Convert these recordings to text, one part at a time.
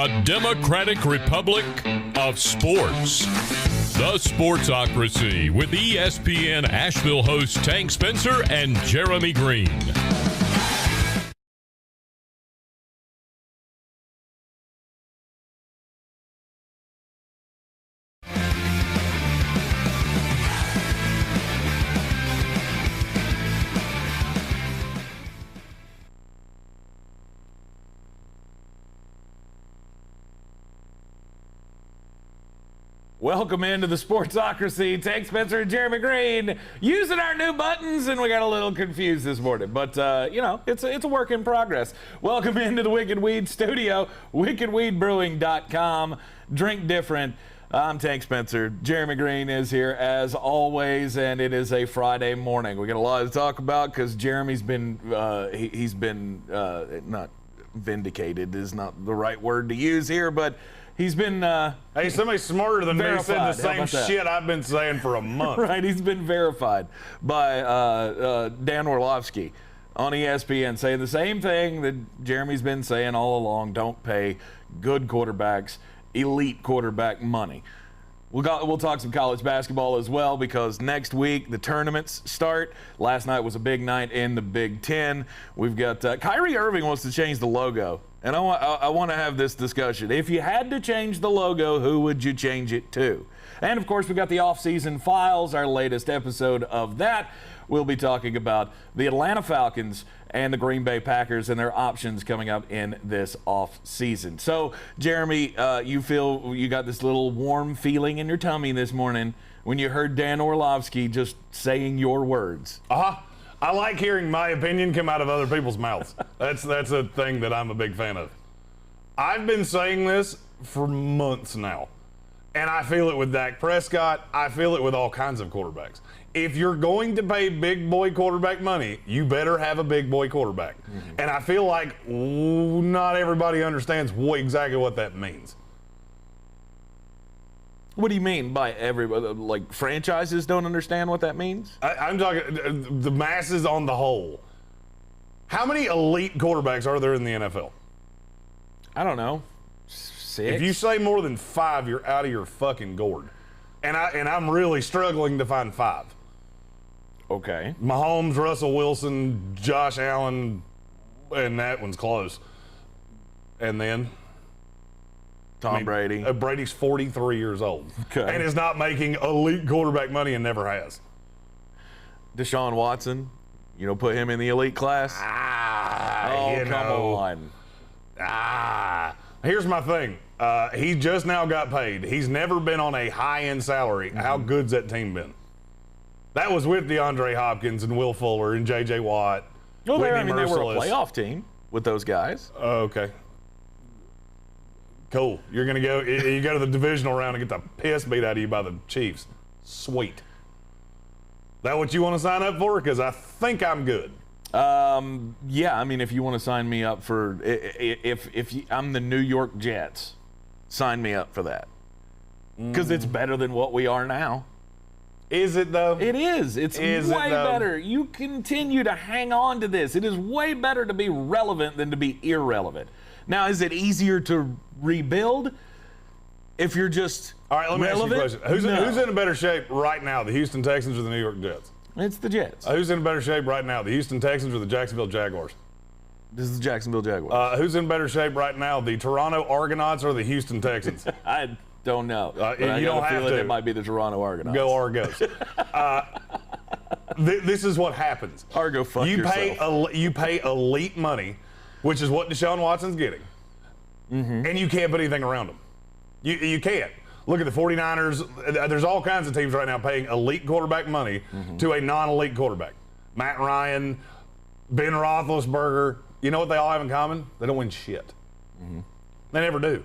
the Democratic Republic of Sports. The Sportsocracy with ESPN Asheville hosts Tank Spencer and Jeremy Greene. Welcome into the Sportsocracy. Tank Spencer and Jeremy Greene using our new buttons, and we got a little confused this morning. But, it's a work in progress. Welcome into the Wicked Weed studio, wickedweedbrewing.com. Drink different. I'm Tank Spencer. Jeremy Greene is here as always, and it is a Friday morning. We got a lot to talk about because Jeremy's been, not vindicated is not the right word to use here, but he's been hey, somebody smarter than me said the same shit I've been saying for a month. Right, he's been verified by Dan Orlovsky on ESPN saying the same thing that Jeremy's been saying all along. Don't pay good quarterbacks elite quarterback money. We'll talk some college basketball as well because next week the tournaments start. Last night was a big night in the Big Ten. We've got Kyrie Irving wants to change the logo. And I want to have this discussion. If you had to change the logo, who would you change it to? And, of course, we got the off-season files, our latest episode of that. We'll be talking about the Atlanta Falcons and the Green Bay Packers and their options coming up in this off-season. So, Jeremy, you feel you got this little warm feeling in your tummy this morning when you heard Dan Orlovsky just saying your words. Uh-huh. I like hearing my opinion come out of other people's mouths. That's a thing that I'm a big fan of. I've been saying this for months now, and I feel it with Dak Prescott. I feel it with all kinds of quarterbacks. If you're going to pay big boy quarterback money, you better have a big boy quarterback. Mm-hmm. And I feel like not everybody understands exactly what that means. What do you mean by everybody? Like franchises don't understand what that means? I'm talking the masses on the whole. How many elite quarterbacks are there in the NFL? I don't know. 6? If you say more than 5, you're out of your fucking gourd. And I'm really struggling to find 5. Okay. Mahomes, Russell Wilson, Josh Allen, and that one's close. And then Tom Brady. Brady's 43 years old. Okay. And is not making elite quarterback money and never has. Deshaun Watson, put him in the elite class. Come on. Here's my thing. He just now got paid. He's never been on a high-end salary. Mm-hmm. How good's that team been? That was with DeAndre Hopkins and Will Fuller and J.J. Watt. Well, they were a playoff team with those guys. Okay. Cool. You're going to go you go to the divisional round and get the piss beat out of you by the Chiefs. Sweet. That what you want to sign up for? Because I think I'm good. Yeah, if you want to sign me up for if I'm the New York Jets, sign me up for that. Because it's better than what we are now. Is it though? It is. It's way better. You continue to hang on to this. It is way better to be relevant than to be irrelevant. Now, is it easier to rebuild if you're just all right, let me relevant? ask you a question. Who's in a better shape right now, the Houston Texans or the New York Jets? It's the Jets. Who's in better shape right now, the Houston Texans or the Jacksonville Jaguars? This is the Jacksonville Jaguars. Who's in better shape right now, the Toronto Argonauts or the Houston Texans? I don't know. You don't have to. It might be the Toronto Argonauts. Go Argos. This is what happens. Argo, fuck yourself. You pay elite money, which is what Deshaun Watson's getting, and you can't put anything around him. You can't. Look at the 49ers. There's all kinds of teams right now paying elite quarterback money to a non-elite quarterback. Matt Ryan, Ben Roethlisberger. You know what they all have in common? They don't win shit. They never do.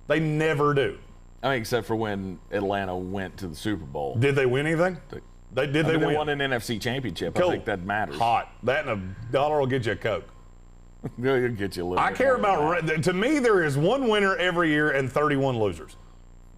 They never do. Except for when Atlanta went to the Super Bowl. Did they win anything? They won an NFC championship. Cool. I think that matters. Hot. That and $1 will get you a Coke. It'll get you a little I bit care more about, to me, there is one winner every year and 31 losers.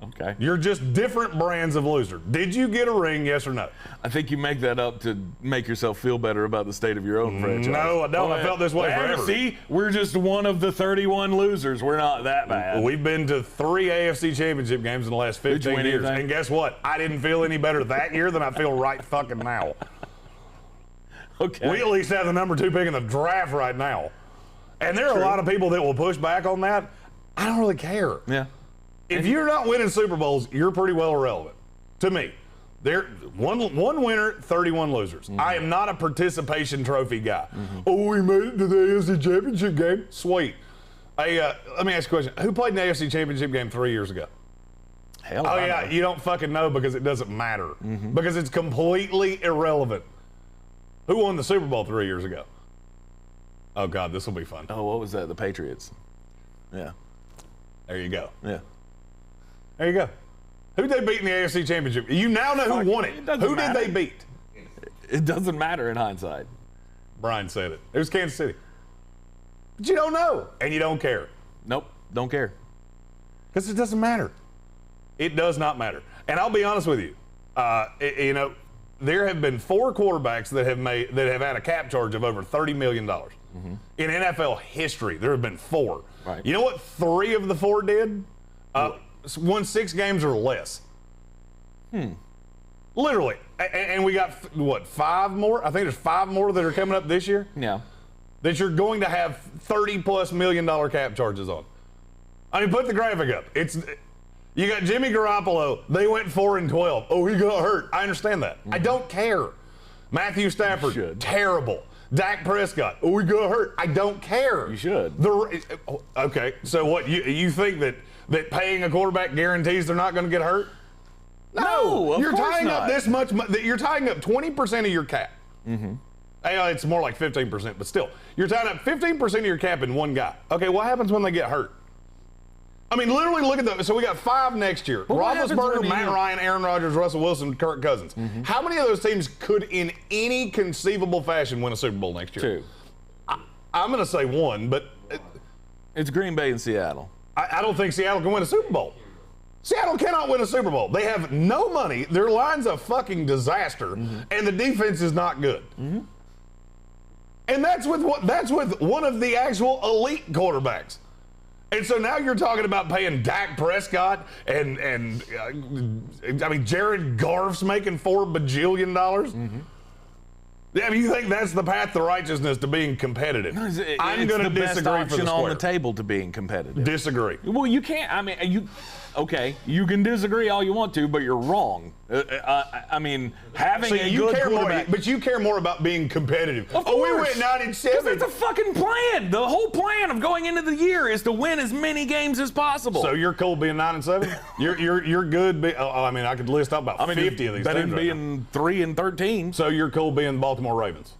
Okay. You're just different brands of loser. Did you get a ring, yes or no? I think you make that up to make yourself feel better about the state of your own franchise. No, I don't. I felt this way forever. See, we're just one of the 31 losers. We're not that bad. We've been to 3 AFC championship games in the last 15 years. And guess what? I didn't feel any better that year than I feel right fucking now. Okay. We at least have the number 2 pick in the draft right now. And there are a lot of people that will push back on that. I don't really care. Yeah. If you're not winning Super Bowls, you're pretty well irrelevant to me. There, one winner, 31 losers. I am not a participation trophy guy. Oh, we made it to the AFC Championship game. Sweet. Hey, let me ask you a question. Who played in the AFC Championship game 3 years ago? Hell, Oh, yeah, you don't fucking know because it doesn't matter. Because it's completely irrelevant. Who won the Super Bowl 3 years ago? Oh, God, this will be fun. Oh, what was that? The Patriots. Yeah. There you go. Yeah. There you go. Who'd they beat in the AFC Championship? You now know who won it. Who did they beat? It doesn't matter in hindsight. Brian said it. It was Kansas City. But you don't know, and you don't care. Nope, don't care. Because it doesn't matter. It does not matter. And I'll be honest with you. You know, there have been 4 quarterbacks that have had a cap charge of over $30 million. In NFL history, there have been 4. Right. You know what 3 of the 4 did? Won 6 games or less. Literally. And we got, what, 5 more? I think there's 5 more that are coming up this year. Yeah. That you're going to have $30+ million cap charges on. I mean, put the graphic up. You got Jimmy Garoppolo. They went 4-12. Oh, he got hurt. I understand that. I don't care. Matthew Stafford, terrible. Dak Prescott. Oh, he got hurt. I don't care. You should. Okay, so what? You think that paying a quarterback guarantees they're not going to get hurt? No, you're of course tying not. up this much. You're tying up 20% of your cap. It's more like 15%, but still, you're tying up 15% of your cap in one guy. Okay, what happens when they get hurt? I mean, literally look at so we got 5 next year. Roethlisberger, Matt Ryan, Aaron Rodgers, Russell Wilson, Kirk Cousins. How many of those teams could, in any conceivable fashion, win a Super Bowl next year? 2. I'm going to say 1, but It's Green Bay and Seattle. I don't think Seattle can win a Super Bowl. Seattle cannot win a Super Bowl. They have no money. Their line's a fucking disaster, and the defense is not good. And that's with one of the actual elite quarterbacks. And so now you're talking about paying Dak Prescott and I mean, Jared Goff's making $4 bajillion. I mean, you think that's the path to righteousness, to being competitive? I'm going to disagree. Best option for the on the table to being competitive. Disagree. Well, you can't. I mean, okay, you can disagree all you want to, but you're wrong. I mean, having a good quarterback. But you care more about being competitive. Of we course. went 9-7. Because that's a fucking plan. The whole plan of going into the year is to win as many games as possible. So you're cool being 9-7? You're good. I mean, I could list up about 50 of these better teams than being 3-13. So you're cool being the Baltimore Ravens.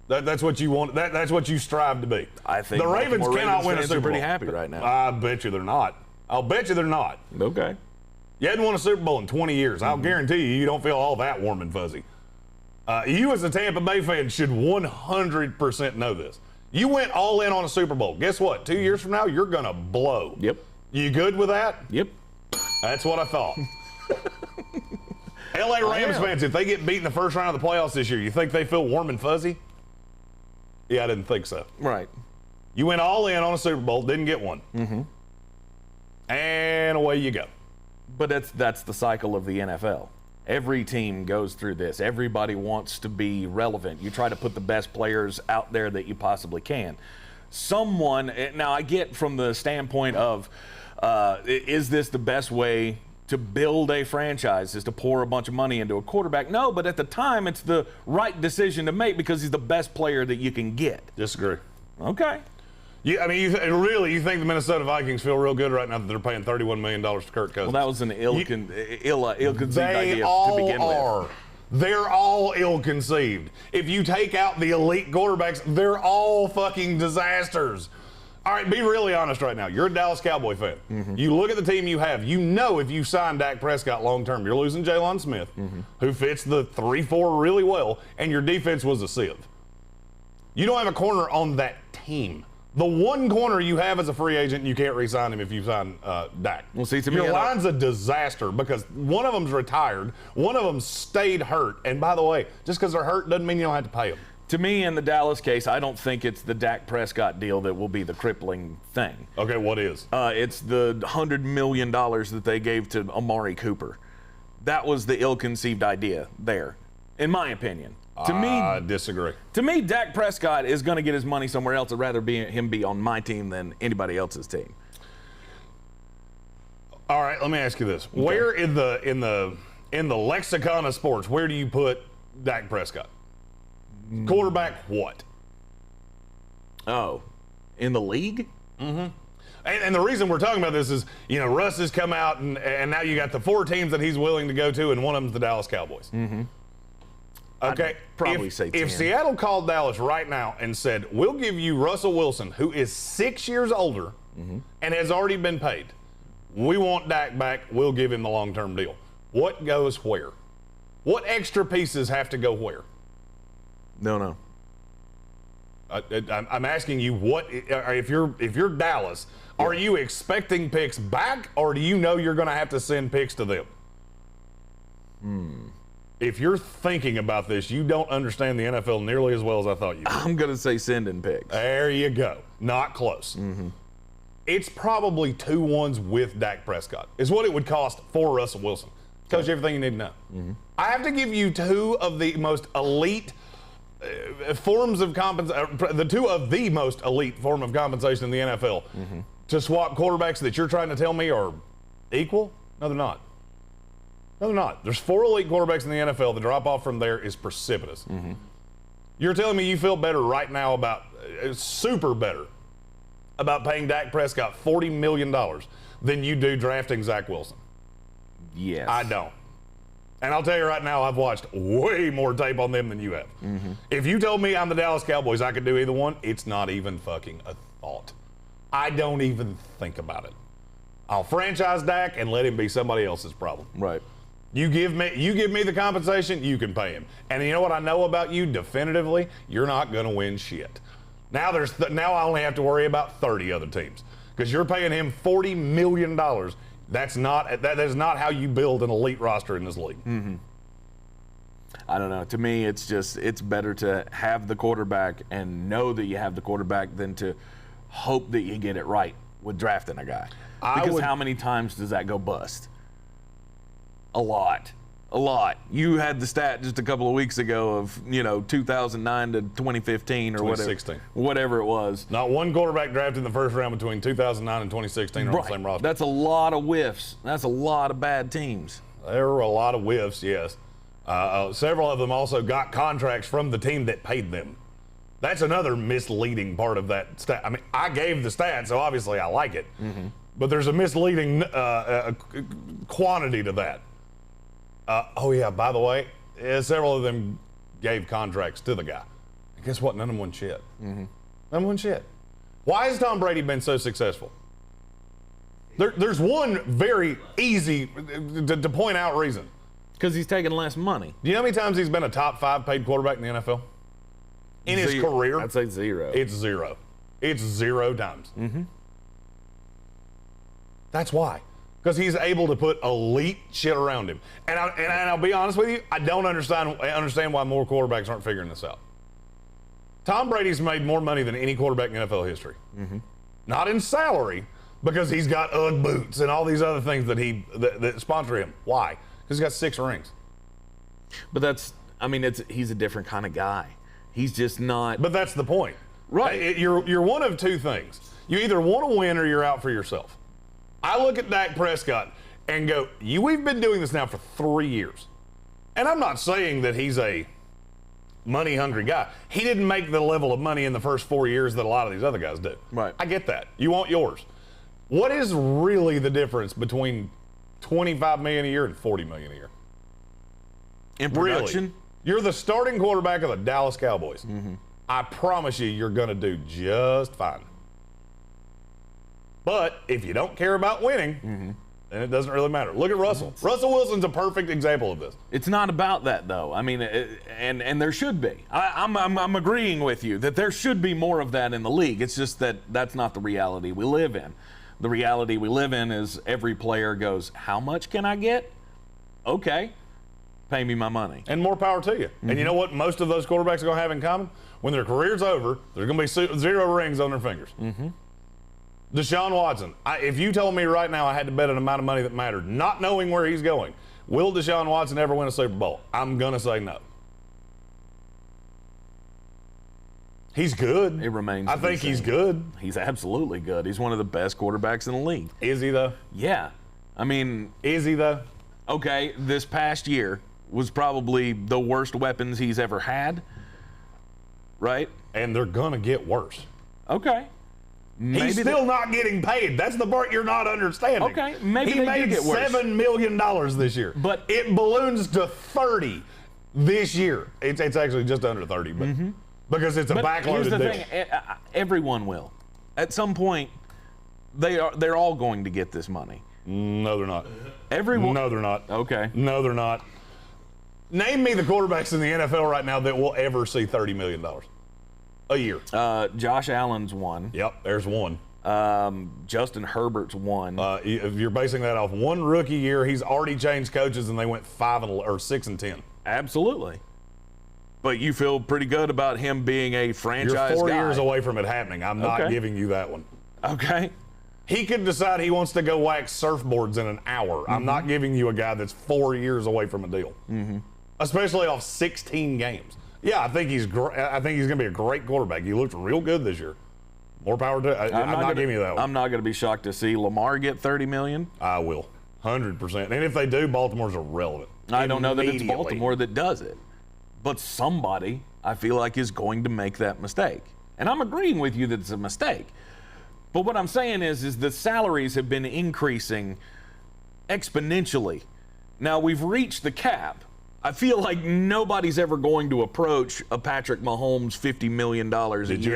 That's what you want. That's what you strive to be. I think the Ravens cannot win a Super Bowl. Pretty happy right now. I bet you they're not. I'll bet you they're not. Okay. You hadn't won a Super Bowl in 20 years. I'll guarantee you don't feel all that warm and fuzzy. You as a Tampa Bay fan should 100% know this. You went all in on a Super Bowl. Guess what? 2 years from now, you're going to blow. Yep. You good with that? Yep. That's what I thought. LA Rams fans, if they get beat in the first round of the playoffs this year, you think they feel warm and fuzzy? Yeah, I didn't think so. Right. You went all in on a Super Bowl, didn't get one. And away you go. But that's the cycle of the NFL. Every team goes through this. Everybody wants to be relevant. You try to put the best players out there that you possibly can. Now I get from the standpoint of, is this the best way to build a franchise, is to pour a bunch of money into a quarterback? No, but at the time, it's the right decision to make because he's the best player that you can get. Disagree. Okay. You think the Minnesota Vikings feel real good right now that they're paying $31 million to Kirk Cousins? Well, that was an ill-conceived idea to begin with. They're all ill-conceived. If you take out the elite quarterbacks, they're all fucking disasters. All right, be really honest right now. You're a Dallas Cowboy fan. You look at the team you have. You know if you sign Dak Prescott long-term, you're losing Jalen Smith, who fits the 3-4 really well, and your defense was a sieve. You don't have a corner on that team. The one corner you have as a free agent, you can't re-sign him if you sign Dak. Well, see, to me, your line's a disaster because one of them's retired, one of them stayed hurt. And by the way, just because they're hurt doesn't mean you don't have to pay them. To me, in the Dallas case, I don't think it's the Dak Prescott deal that will be the crippling thing. Okay, what is? It's the $100 million that they gave to Amari Cooper. That was the ill-conceived idea there, in my opinion. I disagree. To me, Dak Prescott is going to get his money somewhere else. I'd rather him be on my team than anybody else's team. All right, let me ask you this: okay. Where in the lexicon of sports, where do you put Dak Prescott? Quarterback, what? Oh, in the league? Mm-hmm. And the reason we're talking about this is, Russ has come out, and now you got the 4 teams that he's willing to go to, and one of them's the Dallas Cowboys. Mm-hmm. Okay, I'd probably say 10. If Seattle called Dallas right now and said, we'll give you Russell Wilson, who is 6 years older and has already been paid, we want Dak back, we'll give him the long-term deal. What goes where? What extra pieces have to go where? No. I'm asking you, what if you're Dallas, are you expecting picks back, or do you know you're going to have to send picks to them? If you're thinking about this, you don't understand the NFL nearly as well as I thought you did. I'm going to say sending picks. There you go. Not close. It's probably 2 ones with Dak Prescott. Is what it would cost for Russell Wilson. Tells you everything you need to know. I have to give you 2 of the most elite forms of compensation, the 2 of the most elite form of compensation in the NFL to swap quarterbacks that you're trying to tell me are equal? No, they're not. No, they're not. There's 4 elite quarterbacks in the NFL. The drop-off from there is precipitous. You're telling me you feel better right now about, super better, about paying Dak Prescott $40 million than you do drafting Zach Wilson? Yes. I don't. And I'll tell you right now, I've watched way more tape on them than you have. If you told me I'm the Dallas Cowboys, I could do either one, it's not even fucking a thought. I don't even think about it. I'll franchise Dak and let him be somebody else's problem. Right. You give me the compensation, you can pay him. And you know what I know about you definitively? You're not going to win shit. Now now I only have to worry about 30 other teams because you're paying him $40 million. That is not how you build an elite roster in this league. I don't know. To me, it's better to have the quarterback and know that you have the quarterback than to hope that you get it right with drafting a guy. Because how many times does that go bust? A lot. You had the stat just a couple of weeks ago of 2009 to 2015 or 2016. whatever it was. Not one quarterback drafted in the first round between 2009 and 2016 on the same roster. That's a lot of whiffs. That's a lot of bad teams. There were a lot of whiffs, yes. Several of them also got contracts from the team that paid them. That's another misleading part of that stat. I mean, I gave the stat, so obviously I like it. But there's a misleading quantity to that. By the way, several of them gave contracts to the guy. And guess what? None of them won shit. None of them won shit. Why has Tom Brady been so successful? There's one very easy to point out reason. Because he's taking less money. Do you know how many times he's been a top 5 paid quarterback in the NFL? In his career? I'd say 0. It's 0. It's 0 times. That's why. Because he's able to put elite shit around him. And I'll be honest with you, I don't understand why more quarterbacks aren't figuring this out. Tom Brady's made more money than any quarterback in NFL history. Not in salary, because he's got UGG boots and all these other things that sponsor him. Why? Because he's got 6 rings. But he's a different kind of guy. He's just not. But that's the point. Right. You're one of 2 things. You either want to win or you're out for yourself. I look at Dak Prescott and go, we've been doing this now for 3 years. And I'm not saying that he's a money-hungry guy. He didn't make the level of money in the first 4 years that a lot of these other guys do. Right. I get that. You want yours. What is really the difference between $25 million a year and $40 million a year? In production? Really? You're the starting quarterback of the Dallas Cowboys. I promise you're going to do just fine. But if you don't care about winning, And it doesn't really matter. Look at Russell. Russell Wilson's a perfect example of this. It's not about that, though. I mean, and there should be. I'm agreeing with you that there should be more of that in the league. It's just that that's not the reality we live in. The reality we live in is every player goes, how much can I get? Okay, pay me my money. And more power to you. And you know what most of those quarterbacks are going to have in common? When their career's over, there's going to be 0 rings on their fingers. Deshaun Watson, if you told me right now I had to bet an amount of money that mattered, not knowing where he's going, will Deshaun Watson ever win a Super Bowl? I'm going to say no. He's good. It remains. I think he's good. He's absolutely good. He's one of the best quarterbacks in the league. Is he, though? Yeah. I mean. Is he, though? Okay, this past year was probably the worst weapons he's ever had, right? And they're going to get worse. Okay. He's still not getting paid. That's the part you're not understanding. Okay, maybe he made $7 million this year, but it balloons to 30 this year. It's actually just under 30, but because it's a backloaded here's the deal. thing, everyone will. At some point, they're all going to get this money. No, they're not. Everyone. No, they're not. Okay. No, they're not. Name me the quarterbacks in the NFL right now that will ever see $30 million a year. Josh Allen's one. Yep, there's one. Justin Herbert's one. If you're basing that off one rookie year, he's already changed coaches and they went 6-10. Absolutely. But you feel pretty good about him being a franchise You're 4 guy. years away from it happening. I'm not giving you that one. Okay. He could decide he wants to go wax surfboards in an hour. I'm not giving you a guy that's 4 years away from a deal, especially off 16 games. Yeah, I think he's going to be a great quarterback. He looked real good this year. More power to I'm not giving you that one. I'm not going to be shocked to see Lamar get $30 million. I will, 100%. And if they do, Baltimore's irrelevant. I don't know that it's Baltimore that does it, but somebody I feel like is going to make that mistake. And I'm agreeing with you that it's a mistake. But what I'm saying is the salaries have been increasing exponentially. Now we've reached the cap. I feel like nobody's ever going to approach a Patrick Mahomes $50 million a year. Did you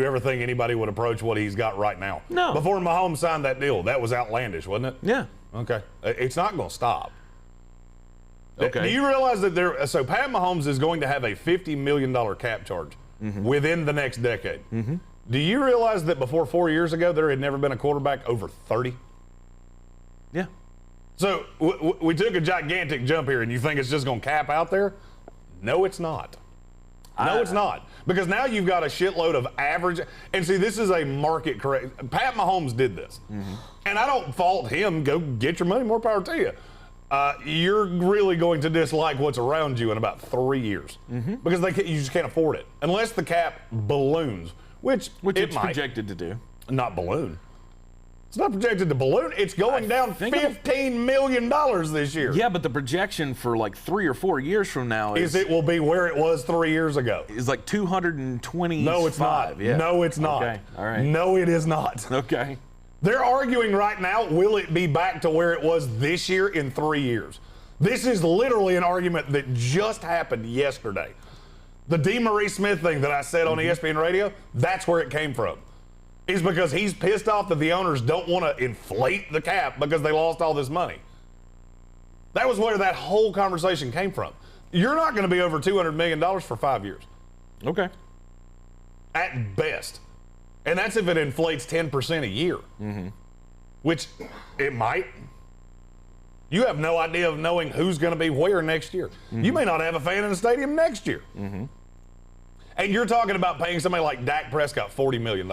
ever think anybody would approach what he's got right now? No. Before Mahomes signed that deal, that was outlandish, wasn't it? Yeah. Okay. It's not going to stop. Okay. Do you realize that so Pat Mahomes is going to have a $50 million cap charge within the next decade? Do you realize that before 4 years ago, there had never been a quarterback over 30? Yeah. So we took a gigantic jump here, and you think it's just going to cap out there? No, it's not. No, it's not. Because now you've got a shitload of average. And see, this is a market correct. Pat Mahomes did this. And I don't fault him. Go get your money. More power to you. You're really going to dislike what's around you in about 3 years. Because you just can't afford it. Unless the cap balloons, which it's might. projected to do. Not balloon. It's not projected to balloon. It's going down $15 million this year. Yeah, but the projection for like 3 or 4 years from now is it will be where it was 3 years ago. Is like 225. No, it's not. Yeah. No, it's not. Okay, all right. No, it is not. Okay. They're arguing right now, will it be back to where it was this year in 3 years? This is literally an argument that just happened yesterday. The DeMaurice Smith thing that I said on ESPN Radio, that's where it came from. Is because he's pissed off that the owners don't want to inflate the cap because they lost all this money. That was where that whole conversation came from. You're not going to be over $200 million for 5 years. Okay. At best. And that's if it inflates 10% a year. Which it might. You have no idea of knowing who's going to be where next year. You may not have a fan in the stadium next year. And you're talking about paying somebody like Dak Prescott $40 million.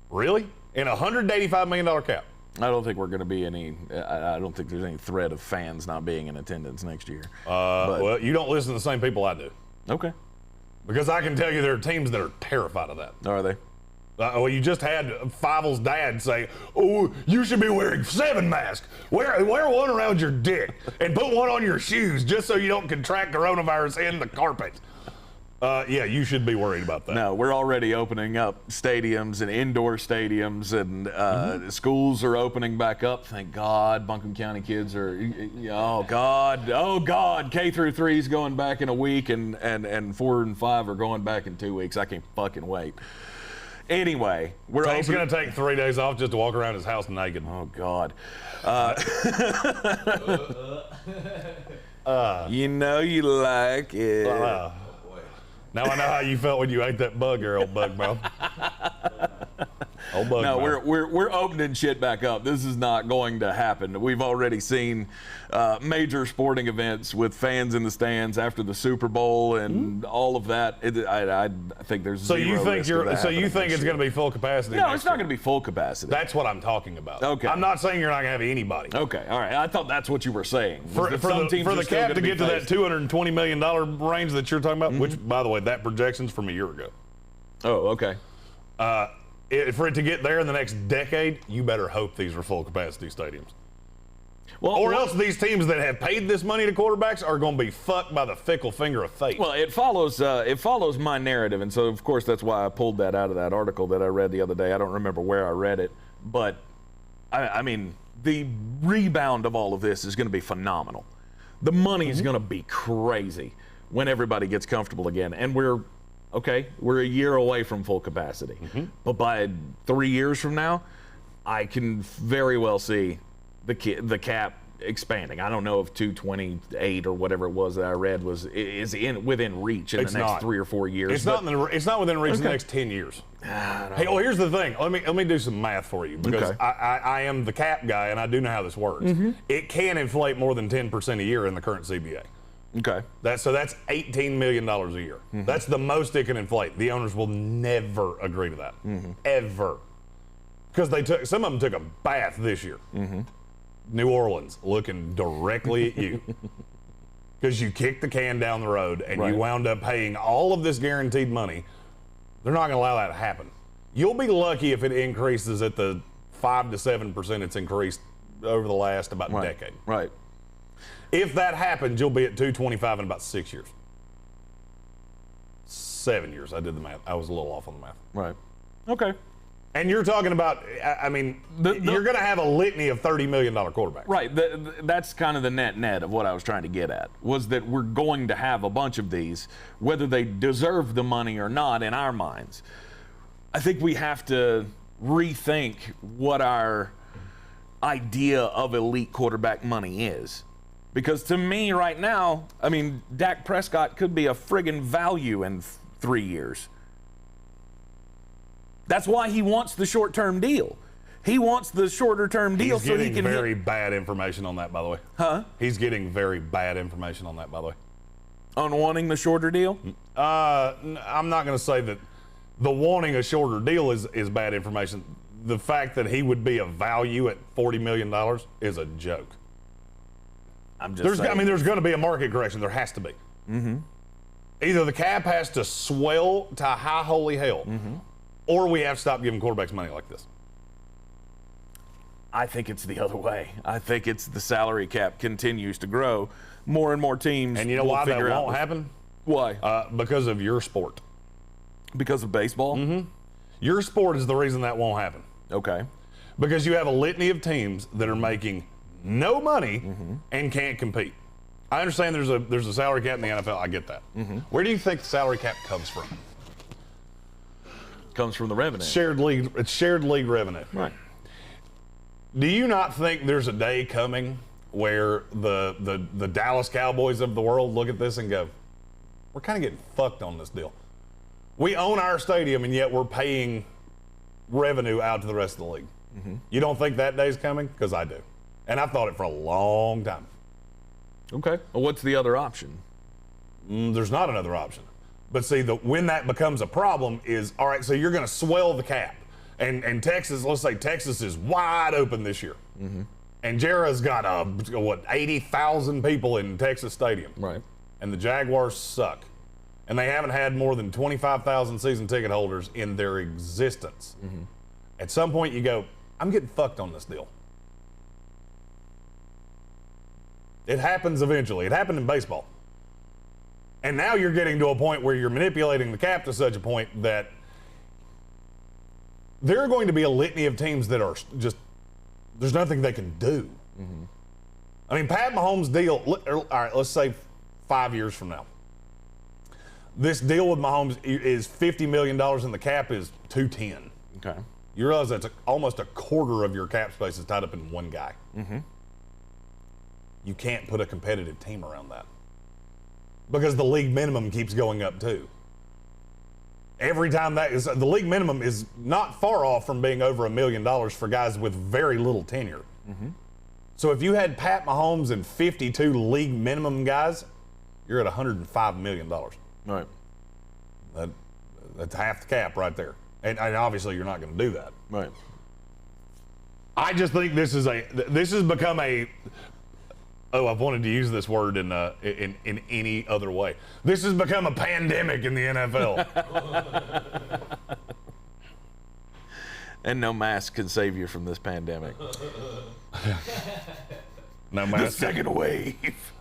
Really? In a $185 million cap? I don't think we're going to be any. I don't think there's any threat of fans not being in attendance next year. Well, you don't listen to the same people I do. Okay. Because I can tell you there are teams that are terrified of that. Are they? Well, you just had Fievel's dad say, "Oh, you should be wearing 7 masks. Wear one around your dick and put one on your shoes just so you don't contract coronavirus in the carpet." Yeah, you should be worried about that. No, we're already opening up stadiums and indoor stadiums, and schools are opening back up. Thank God, Buncombe County kids are. Oh God, K through 3 is going back in a week, and 4 and 5 are going back in 2 weeks. I can't fucking wait. Anyway, He's going to take 3 days off just to walk around his house naked. Oh, God. You know you like it. Now I know how you felt when you ate that bug, there, old bug mouth. Old bug No, mouth. we're opening shit back up. This is not going to happen. We've already seen major sporting events with fans in the stands after the Super Bowl and all of that. I think there's So you think it's going to be full capacity? No, it's not going to be full capacity. That's what I'm talking about. Okay. I'm not saying you're not going to have anybody. Okay, all right. I thought that's what you were saying. For the cap to get to that $220 million range that you're talking about, which, by the way, that projection's from a year ago. Oh, okay. For it to get there in the next decade, you better hope these are full capacity stadiums. Or else these teams that have paid this money to quarterbacks are going to be fucked by the fickle finger of fate. Well, it follows my narrative, and so of course that's why I pulled that out of that article that I read the other day. I don't remember where I read it, but I mean the rebound of all of this is going to be phenomenal. The money is going to be crazy when everybody gets comfortable again, and we're a year away from full capacity. But by 3 years from now, I can very well see the cap expanding. I don't know if 228 or whatever it was that I read is within reach in the next 3 or 4 years. It's not within reach in the next 10 years. Hey, well, here's the thing. Let me do some math for you because I am the cap guy and I do know how this works. It can inflate more than 10% a year in the current CBA. Okay. That's $18 million a year. That's the most it can inflate. The owners will never agree to that. Ever. Because some of them took a bath this year. New Orleans looking directly at you. Because you kicked the can down the road and you wound up paying all of this guaranteed money. They're not going to allow that to happen. You'll be lucky if it increases at the 5 to 7% it's increased over the last about decade. Right. If that happens, you'll be at 225 in about 6 years. 7 years. I did the math. I was a little off on the math. Right. Okay. And you're talking about, I mean, you're going to have a litany of $30 million quarterbacks. Right. That's kind of the net of what I was trying to get at, was that we're going to have a bunch of these, whether they deserve the money or not in our minds. I think we have to rethink what our idea of elite quarterback money is. Because to me right now, I mean, Dak Prescott could be a friggin' value in 3 years. That's why he wants the short-term deal. He wants the shorter-term deal so he can. He's getting very bad information on that, by the way. Huh? He's getting very bad information on that, by the way. On wanting the shorter deal? I'm not going to say that the wanting a shorter deal is bad information. The fact that he would be a value at $40 million is a joke. There's going to be a market correction. There has to be. Either the cap has to swell to high holy hell, or we have to stop giving quarterbacks money like this. I think it's the other way. I think it's the salary cap continues to grow. More and more teams. And you know why that won't happen? Why? Because of your sport. Because of baseball? Your sport is the reason that won't happen. Okay. Because you have a litany of teams that are making no money and can't compete. I understand there's a salary cap in the NFL. I get that. Where do you think the salary cap comes from? Comes from the revenue. It's shared league revenue. Right. Do you not think there's a day coming where the Dallas Cowboys of the world look at this and go, we're kind of getting fucked on this deal. We own our stadium and yet we're paying revenue out to the rest of the league. You don't think that day's coming? Because I do. And I've thought it for a long time. Okay. Well, what's the other option? There's not another option. But see, when that becomes a problem is, all right, so you're going to swell the cap. And Texas, let's say Texas is wide open this year. And Jarrah's got, 80,000 people in Texas Stadium. Right. And the Jaguars suck. And they haven't had more than 25,000 season ticket holders in their existence. At some point you go, I'm getting fucked on this deal. It happens eventually. It happened in baseball. And now you're getting to a point where you're manipulating the cap to such a point that there are going to be a litany of teams that are just, there's nothing they can do. I mean, Pat Mahomes' deal, all right, let's say 5 years from now. This deal with Mahomes is $50 million and the cap is $210. Okay. You realize that's almost a quarter of your cap space is tied up in one guy. Mm-hmm. You can't put a competitive team around that because the league minimum keeps going up too. Every time the league minimum is not far off from being over $1 million for guys with very little tenure. Mm-hmm. So if you had Pat Mahomes and 52 league minimum guys, you're at $105 million. Right. That's half the cap right there. And obviously you're not going to do that. Right. I just think this has become a. Oh, I've wanted to use this word in any other way. This has become a pandemic in the NFL. And no mask can save you from this pandemic. No mask. The second wave.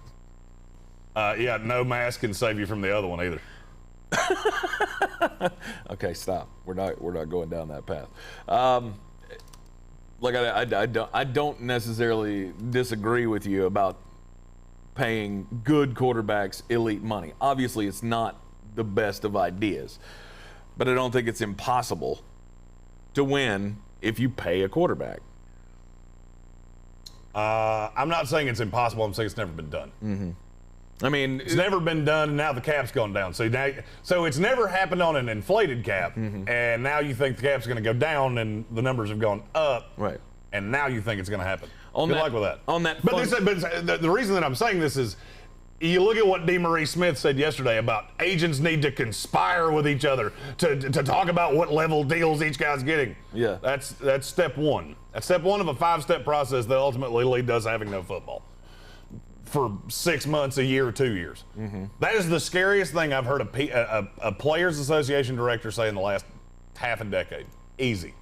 Yeah, no mask can save you from the other one either. Okay, stop. We're not going down that path. Like I don't necessarily disagree with you about paying good quarterbacks elite money. Obviously, it's not the best of ideas, but I don't think it's impossible to win if you pay a quarterback. I'm not saying it's impossible. I'm saying it's never been done. Mm-hmm. I mean, it's never been done, and now the cap's gone down. So it's never happened on an inflated cap, and now you think the cap's going to go down, and the numbers have gone up, right? And now you think it's going to happen. Good luck with that. But the reason that I'm saying this is, you look at what DeMaurice Smith said yesterday about agents need to conspire with each other to talk about what level deals each guy's getting. Yeah, that's step one. That's step one of a 5-step process that ultimately leads us having no football for 6 months, a year, 2 years. Mm-hmm. That is the scariest thing I've heard a Players Association director say in the last half a decade. Easy.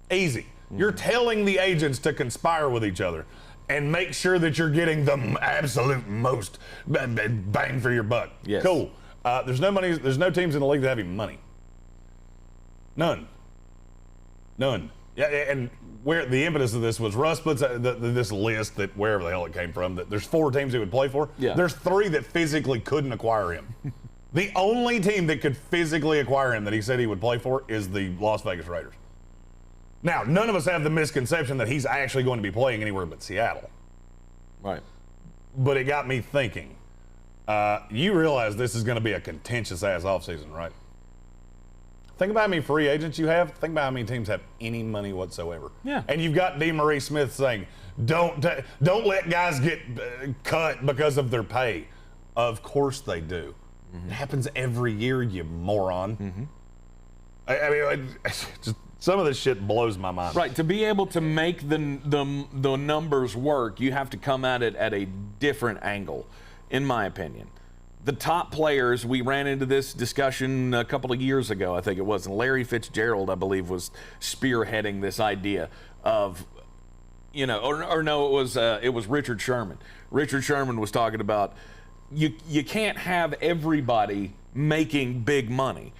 Mm-hmm. You're telling the agents to conspire with each other and make sure that you're getting the absolute most bang for your buck. Yes. Cool. There's no money. There's no teams in the league that have any money. None. Yeah, and where the impetus of this was, Russ puts this list that wherever the hell it came from, that there's 4 teams he would play for. Yeah. There's 3 that physically couldn't acquire him. The only team that could physically acquire him that he said he would play for is the Las Vegas Raiders. Now, none of us have the misconception that he's actually going to be playing anywhere but Seattle. Right. But it got me thinking. You realize this is going to be a contentious-ass offseason, right? Think about how many free agents you have. Think about how many teams have any money whatsoever. Yeah. And you've got DeMaurice Smith saying, don't let guys get cut because of their pay. Of course they do. Mm-hmm. It happens every year, you moron. Mm-hmm. I mean, just some of this shit blows my mind. Right. To be able to make the numbers work, you have to come at it at a different angle, in my opinion. The top players, we ran into this discussion a couple of years ago, I think it was, and Larry Fitzgerald, I believe, was spearheading this idea of, it was Richard Sherman. Richard Sherman was talking about you can't have everybody making big money.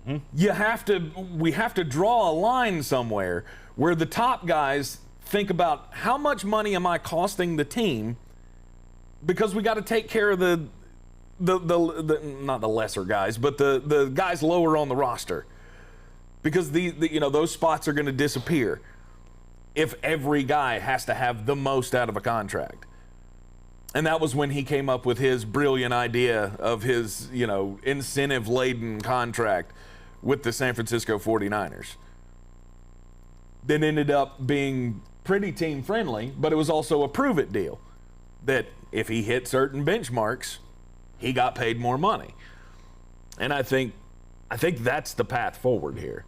Mm-hmm. We have to draw a line somewhere where the top guys think about how much money am I costing the team, because we got to take care of the not the lesser guys, but the guys lower on the roster, because those spots are going to disappear if every guy has to have the most out of a contract. And that was when he came up with his brilliant idea of his incentive laden contract with the San Francisco 49ers. That ended up being pretty team friendly, but it was also a prove it deal, that if he hit certain benchmarks, he got paid more money. And I think that's the path forward here,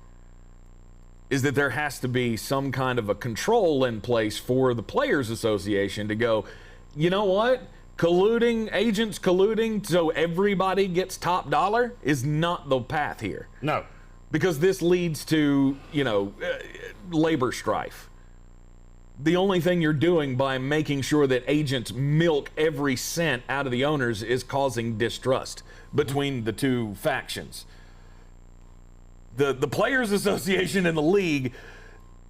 is that there has to be some kind of a control in place for the Players Association to go, you know what? Agents colluding so everybody gets top dollar is not the path here. No. Because this leads to, labor strife. The only thing you're doing by making sure that agents milk every cent out of the owners is causing distrust between the two factions. The Players Association and the league,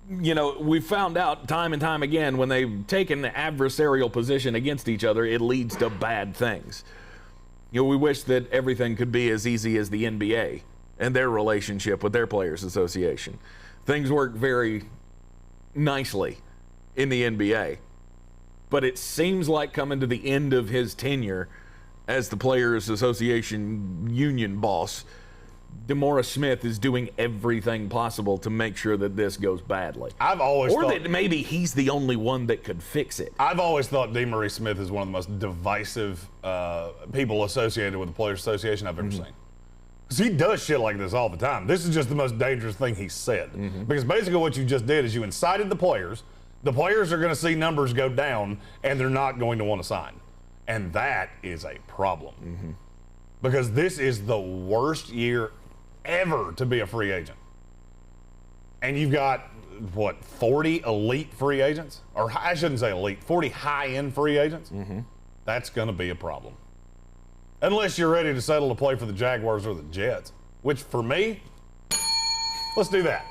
we found out time and time again, when they've taken the adversarial position against each other, it leads to bad things. we wish that everything could be as easy as the NBA and their relationship with their Players Association. Things work very nicely in the NBA. But it seems like coming to the end of his tenure as the Players Association union boss, DeMaurice Smith is doing everything possible to make sure that this goes badly. I've always or thought that maybe he's the only one that could fix it. I've always thought DeMaurice Smith is one of the most divisive people associated with the Players Association I've ever seen. Because he does shit like this all the time. This is just the most dangerous thing he said. Because basically what you just did is you incited the players. The players are going to see numbers go down, and they're not going to want to sign. And that is a problem. Because this is the worst year ever to be a free agent. And you've got, 40 elite free agents? Or I shouldn't say elite, 40 high-end free agents? That's going to be a problem. Unless you're ready to settle to play for the Jaguars or the Jets. Which, for me, let's do that.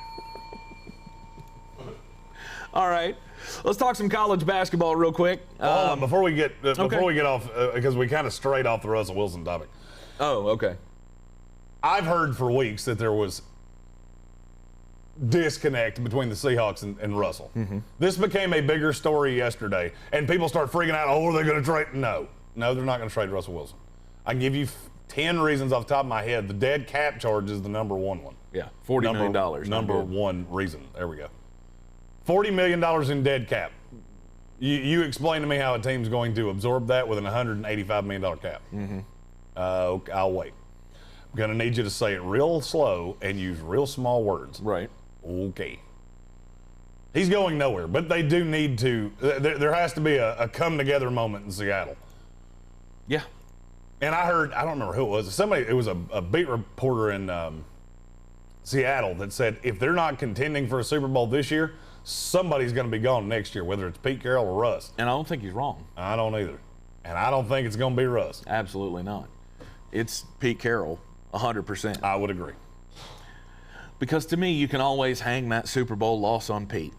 All right. Let's talk some college basketball real quick. Hold on, before we get off, because we kind of strayed off the Russell Wilson topic. Oh, okay. I've heard for weeks that there was disconnect between the Seahawks and Russell. This became a bigger story yesterday, and people start freaking out. Oh, are they going to trade? No, they're not going to trade Russell Wilson. I can give you 10 reasons off the top of my head. The dead cap charge is the number one. Yeah, $40 million. Number one reason. There we go. $40 million in dead cap. You explain to me how a team's going to absorb that with an $185 million cap. Okay, I'll wait. I'm going to need you to say it real slow and use real small words. Right. Okay. He's going nowhere, but they do need to. There has to be a come-together moment in Seattle. Yeah. And I heard, I don't remember who it was. It was a beat reporter in Seattle that said if they're not contending for a Super Bowl this year, somebody's going to be gone next year, whether it's Pete Carroll or Russ. And I don't think he's wrong. I don't either. And I don't think it's going to be Russ. Absolutely not. It's Pete Carroll, 100%. I would agree. Because to me, you can always hang that Super Bowl loss on Pete.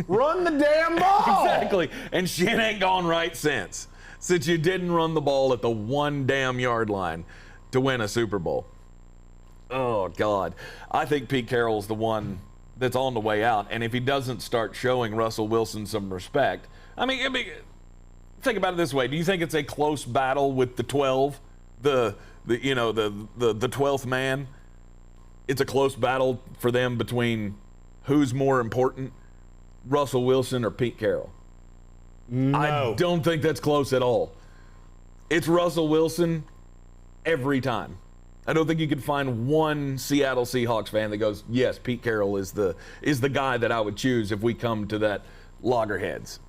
Run the damn ball! Exactly. And shit ain't gone right since you didn't run the ball at the 1 damn yard line to win a Super Bowl. Oh, God. I think Pete Carroll's the one that's on the way out. And if he doesn't start showing Russell Wilson some respect, I mean, think about it this way. Do you think it's a close battle with the 12, the 12th man? It's a close battle for them between who's more important, Russell Wilson or Pete Carroll? No. I don't think that's close at all. It's Russell Wilson every time. I don't think you could find one Seattle Seahawks fan that goes, yes, Pete Carroll is the guy that I would choose if we come to that loggerheads.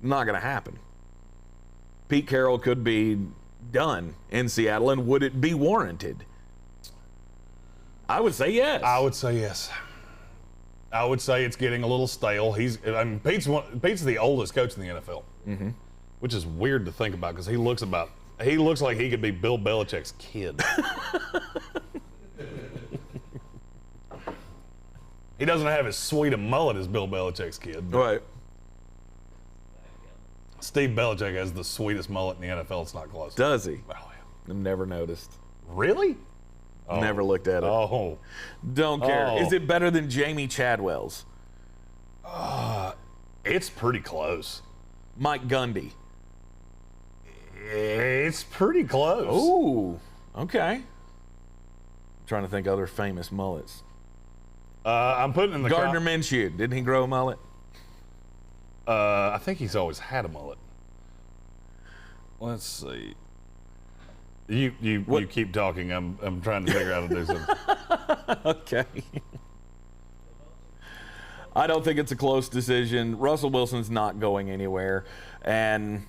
Not going to happen. Pete Carroll could be done in Seattle, and would it be warranted? I would say yes. I would say yes. I would say it's getting a little stale. Pete's the oldest coach in the NFL, which is weird to think about because he looks like he could be Bill Belichick's kid. He doesn't have as sweet a mullet as Bill Belichick's kid. Right. Steve Belichick has the sweetest mullet in the NFL. It's not close. Does he? Oh, yeah. I've never noticed. Really? Oh. Never looked at it. Oh. Don't care. Oh. Is it better than Jamie Chadwell's? It's pretty close. Mike Gundy? It's pretty close. Ooh, okay. Trying to think other famous mullets. I'm putting in the Gardner Minshew. Didn't he grow a mullet? I think he's always had a mullet. Let's see. You keep talking. I'm trying to figure out how to do something. Okay. I don't think it's a close decision. Russell Wilson's not going anywhere, and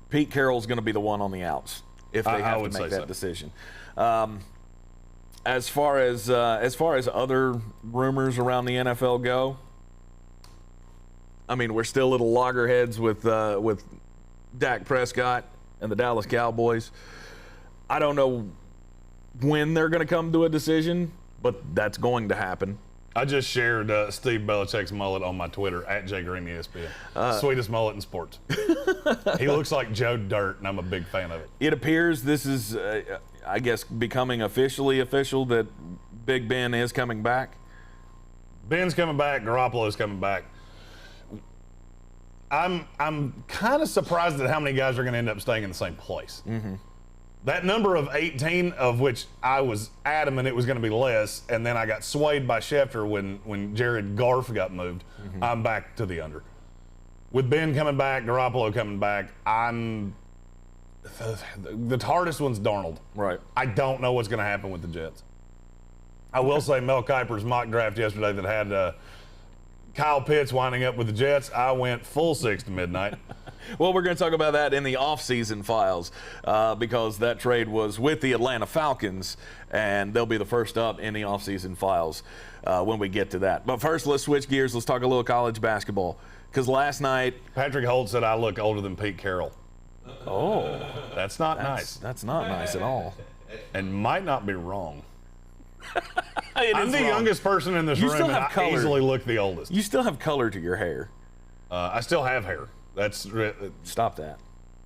Pete Carroll's going to be the one on the outs if they have to make that decision. As far as other rumors around the NFL go, I mean, we're still little loggerheads with Dak Prescott and the Dallas Cowboys. I don't know when they're going to come to a decision, but that's going to happen. I just shared Steve Belichick's mullet on my Twitter at @JGreene_ESPN. Sweetest mullet in sports. He looks like Joe Dirt, and I'm a big fan of it. It appears this is, I guess, becoming officially official that Big Ben is coming back. Ben's coming back. Garoppolo's coming back. I'm kind of surprised at how many guys are going to end up staying in the same place. Mm-hmm. That number of 18, of which I was adamant it was going to be less, and then I got swayed by Schefter when Jared Goff got moved. Mm-hmm. I'm back to the under. With Ben coming back, Garoppolo coming back, the hardest one's Darnold. Right. I don't know what's going to happen with the Jets. I will say Mel Kiper's mock draft yesterday that had Kyle Pitts winding up with the Jets, I went full 6 to midnight. Well, we're going to talk about that in the offseason files because that trade was with the Atlanta Falcons, and they'll be the first up in the offseason files when we get to that. But first, let's switch gears. Let's talk a little college basketball because last night Patrick Holt said I look older than Pete Carroll. Oh, that's not nice. That's not nice at all. And might not be wrong. I'm the youngest person in this room, and I easily look the oldest. You still have color to your hair. I still have hair. Stop that.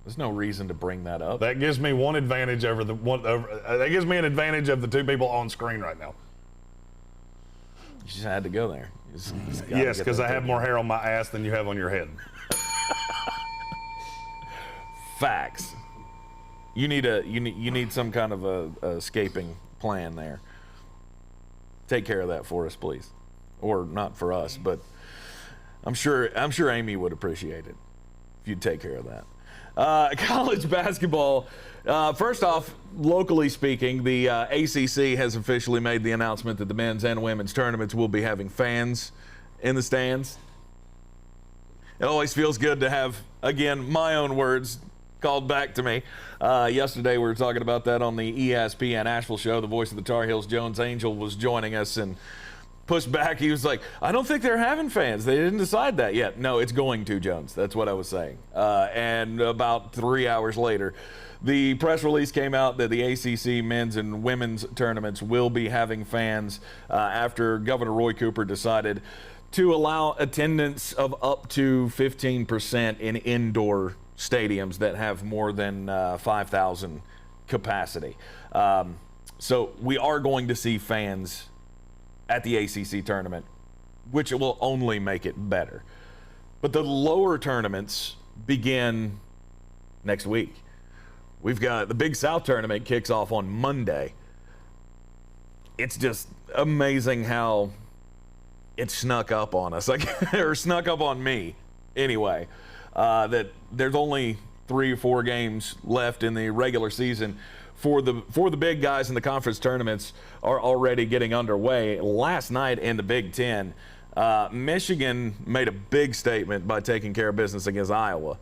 There's no reason to bring that up. That gives me one advantage over that gives me an advantage of the two people on screen right now. You just had to go there. Yes, because I have more hair on my ass than you have on your head. Facts. You need some kind of a escaping plan there. Take care of that for us, please, or not for us, but I'm sure Amy would appreciate it if you'd take care of that. College basketball. First off, locally speaking, the ACC has officially made the announcement that the men's and women's tournaments will be having fans in the stands. It always feels good to have, again, my own words called back to me. Yesterday we were talking about that on the ESPN Asheville show. The voice of the Tar Heels, Jones Angel, was joining us and pushed back. He was like, I don't think they're having fans. They didn't decide that yet. No, it's going to, Jones. That's what I was saying. And about 3 hours later, the press release came out that the ACC men's and women's tournaments will be having fans after Governor Roy Cooper decided to allow attendance of up to 15% in indoor stadiums that have more than 5,000 capacity. So we are going to see fans at the ACC tournament, which will only make it better. But the lower tournaments begin next week. We've got the Big South tournament kicks off on Monday. It's just amazing how it snuck up on us, or snuck up on me anyway. That there's only 3 or 4 games left in the regular season for the big guys in the conference tournaments are already getting underway. Last night in the Big Ten, Michigan made a big statement by taking care of business against Iowa.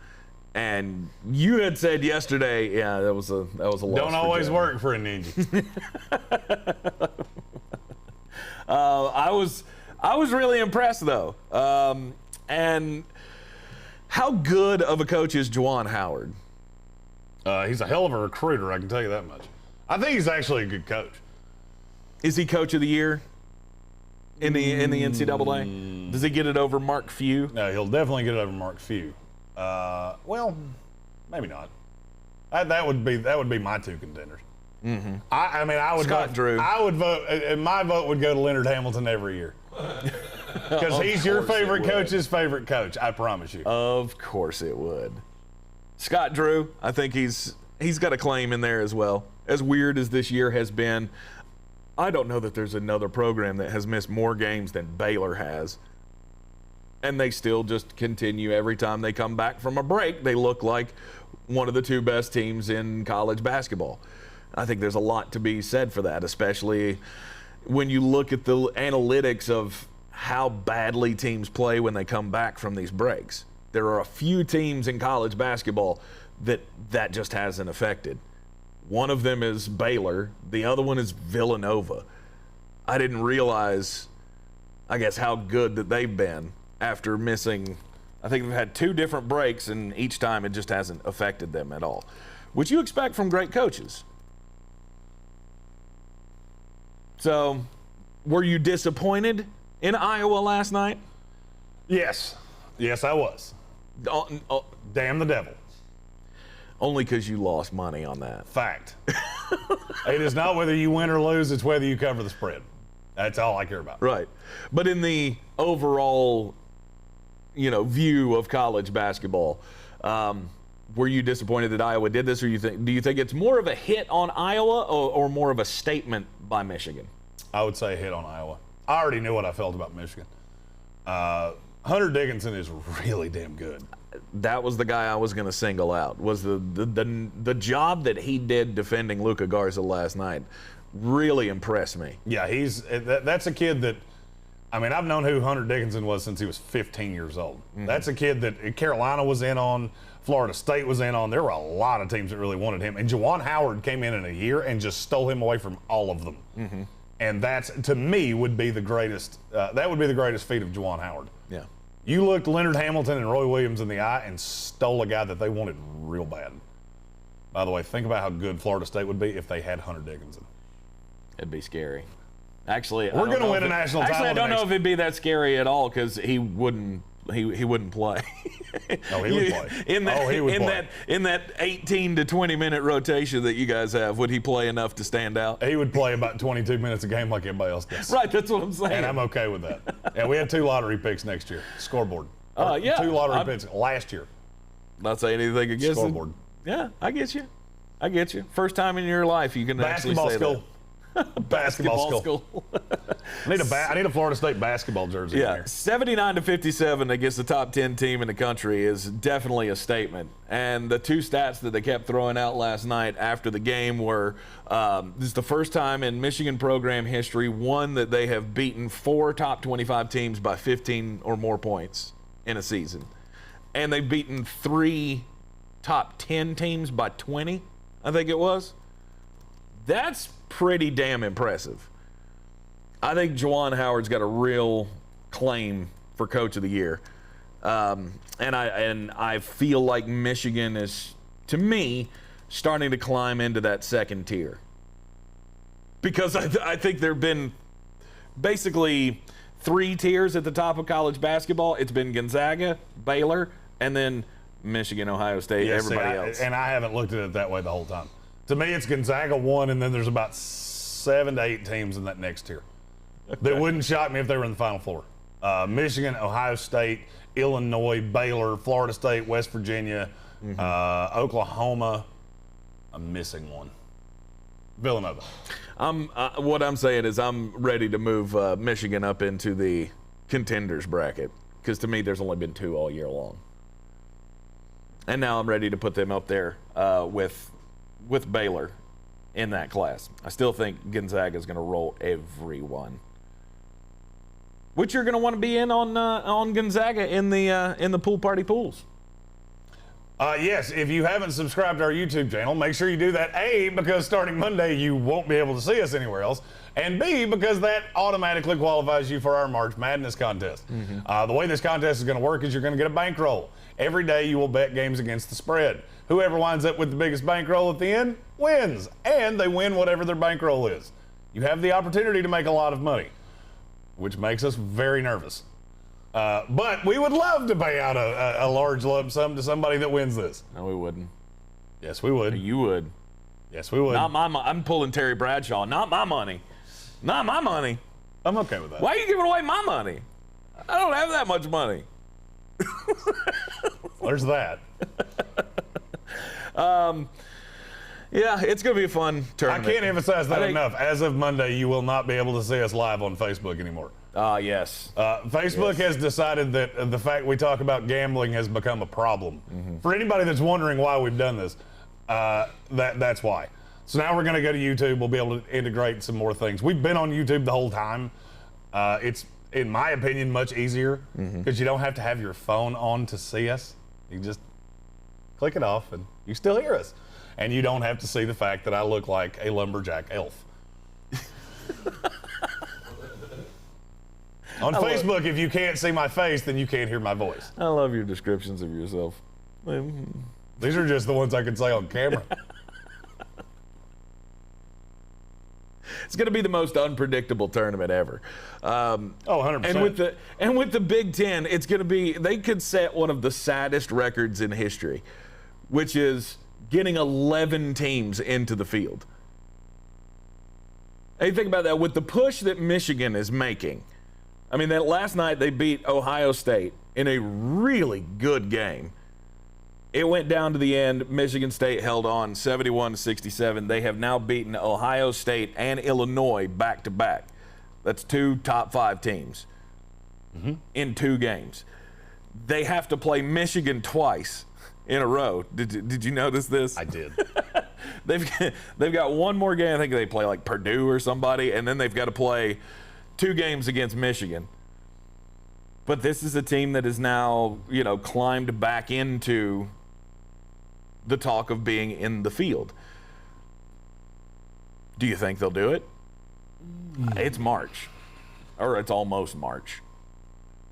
And you had said yesterday, yeah, that was a loss. Don't always work for a ninja. I was really impressed though. And how good of a coach is Juwan Howard? He's a hell of a recruiter, I can tell you that much. I think he's actually a good coach. Is he coach of the year in the NCAA? Does he get it over Mark Few? No, he'll definitely get it over Mark Few. Well, maybe not. That would be my 2 contenders. Mm-hmm. I would Scott vote, Drew. I would vote, and my vote would go to Leonard Hamilton every year. Because he's your favorite coach's favorite coach, I promise you. Of course it would. Scott Drew, I think he's got a claim in there as well. As weird as this year has been, I don't know that there's another program that has missed more games than Baylor has. And they still just continue every time they come back from a break. They look like one of the 2 best teams in college basketball. I think there's a lot to be said for that, especially when you look at the analytics of how badly teams play when they come back from these breaks. There are a few teams in college basketball that just hasn't affected. One of them is Baylor. The other one is Villanova. I didn't realize, I guess, how good that they've been after missing. I think they've had 2 different breaks, and each time it just hasn't affected them at all, which you expect from great coaches. So, were you disappointed in Iowa last night? Yes. Yes, I was. Damn the devil. Only because you lost money on that. Fact. It is not whether you win or lose, it's whether you cover the spread. That's all I care about. Right. But in the overall, view of college basketball, were you disappointed that Iowa did this, or do you think it's more of a hit on Iowa or more of a statement by Michigan? I would say a hit on Iowa. I already knew what I felt about Michigan. Hunter Dickinson is really damn good. That was the guy I was going to single out. Was the job that he did defending Luka Garza last night really impressed me. Yeah, that's a kid that, I've known who Hunter Dickinson was since he was 15 years old. Mm-hmm. That's a kid that Carolina was in on, Florida State was in on. There were a lot of teams that really wanted him. And Juwan Howard came in a year and just stole him away from all of them. Mm-hmm. And that's, to me, would be the greatest. That would be the greatest feat of Juwan Howard. Yeah. You looked Leonard Hamilton and Roy Williams in the eye and stole a guy that they wanted real bad. By the way, think about how good Florida State would be if they had Hunter Dickinson. It'd be scary. Actually, we're going to win a national title. Actually, I don't know if it'd be that scary at all because he wouldn't. He wouldn't play. No, he would play. In that 18 to 20 minute rotation that you guys have, would he play enough to stand out? He would play about 22 minutes a game like everybody else does. Right, that's what I'm saying. And I'm okay with that. And we had 2 lottery picks next year. Scoreboard. Yeah. 2 lottery picks last year. Not saying anything against scoreboard. Yeah, I get you. First time in your life you can actually say that. Basketball school. I need a Florida State basketball jersey. Yeah, in here. 79-57 against the top 10 team in the country is definitely a statement. And the 2 stats that they kept throwing out last night after the game were this is the first time in Michigan program history, one, that they have beaten 4 top 25 teams by 15 or more points in a season. And they've beaten 3 top 10 teams by 20, I think it was. That's pretty damn impressive. I think Juwan Howard's got a real claim for Coach of the Year. And I feel like Michigan is, to me, starting to climb into that second tier. Because I think there have been basically 3 tiers at the top of college basketball. It's been Gonzaga, Baylor, and then Michigan, Ohio State, everybody else. And I haven't looked at it that way the whole time. To me, it's Gonzaga 1, and then there's about 7 to 8 teams in that next tier. Okay. That wouldn't shock me if they were in the Final Four. Michigan, Ohio State, Illinois, Baylor, Florida State, West Virginia, Oklahoma. I'm missing one. Villanova. What I'm saying is I'm ready to move Michigan up into the contenders bracket because to me there's only been 2 all year long. And now I'm ready to put them up there with Baylor in that class. I still think Gonzaga is going to roll everyone. Which you're going to want to be in on Gonzaga in the pool party pools. Yes, if you haven't subscribed to our YouTube channel, make sure you do that. A, because starting Monday you won't be able to see us anywhere else. And B, because that automatically qualifies you for our March Madness contest. Mm-hmm. The way this contest is going to work is you're going to get a bankroll. Every day you will bet games against the spread. Whoever winds up with the biggest bankroll at the end wins. And they win whatever their bankroll is. You have the opportunity to make a lot of money, which makes us very nervous. But we would love to pay out a large lump sum to somebody that wins this. No, we wouldn't. Yes, we would. You would. Yes, we would. Not my I'm pulling Terry Bradshaw. Not my money. Not my money. I'm okay with that. Why are you giving away my money? I don't have that much money. There's that. Yeah, it's going to be a fun tournament. I can't emphasize that enough. As of Monday, you will not be able to see us live on Facebook anymore. Yes. Facebook has decided that the fact we talk about gambling has become a problem. Mm-hmm. For anybody that's wondering why we've done this, that's why. So now we're going to go to YouTube. We'll be able to integrate some more things. We've been on YouTube the whole time. It's, in my opinion, much easier because you don't have to have your phone on to see us. You just click it off and you still hear us. And you don't have to see the fact that I look like a lumberjack elf. On Facebook, if you can't see my face, then you can't hear my voice. I love your descriptions of yourself. These are just the ones I can say on camera. It's going to be the most unpredictable tournament ever. 100%. And with the Big Ten, it's going to be. They could set one of the saddest records in history, which is getting 11 teams into the field. Hey, think about that. With the push that Michigan is making, I mean, that last night they beat Ohio State in a really good game. It went down to the end. Michigan State held on 71-67. They have now beaten Ohio State and Illinois back-to-back. That's 2 top 5 teams in 2 games. They have to play Michigan twice in a row. Did you notice this? I did. They've got one more game. I think they play like Purdue or somebody, and then they've got to play 2 games against Michigan. But this is a team that is now, climbed back into the talk of being in the field. Do you think they'll do it? It's March, or it's almost March,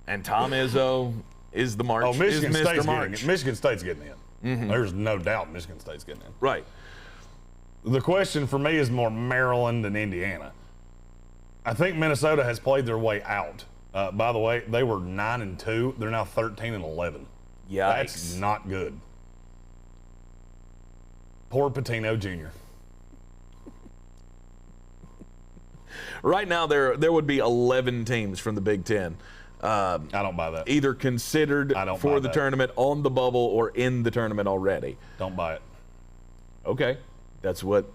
and Tom Izzo is the March. Michigan is Mr. State's March. getting in. Michigan State's getting in. There's no doubt Michigan State's getting in. Right. The question for me is more Maryland and Indiana. I think Minnesota has played their way out. By the way, they were 9-2. They're now 13-11. Yeah, that's not good. Poor Patino Jr. Right now, there would be 11 teams from the Big Ten. I don't buy that. Either considered for the tournament, on the bubble, or in the tournament already. Don't buy it. Okay, that's what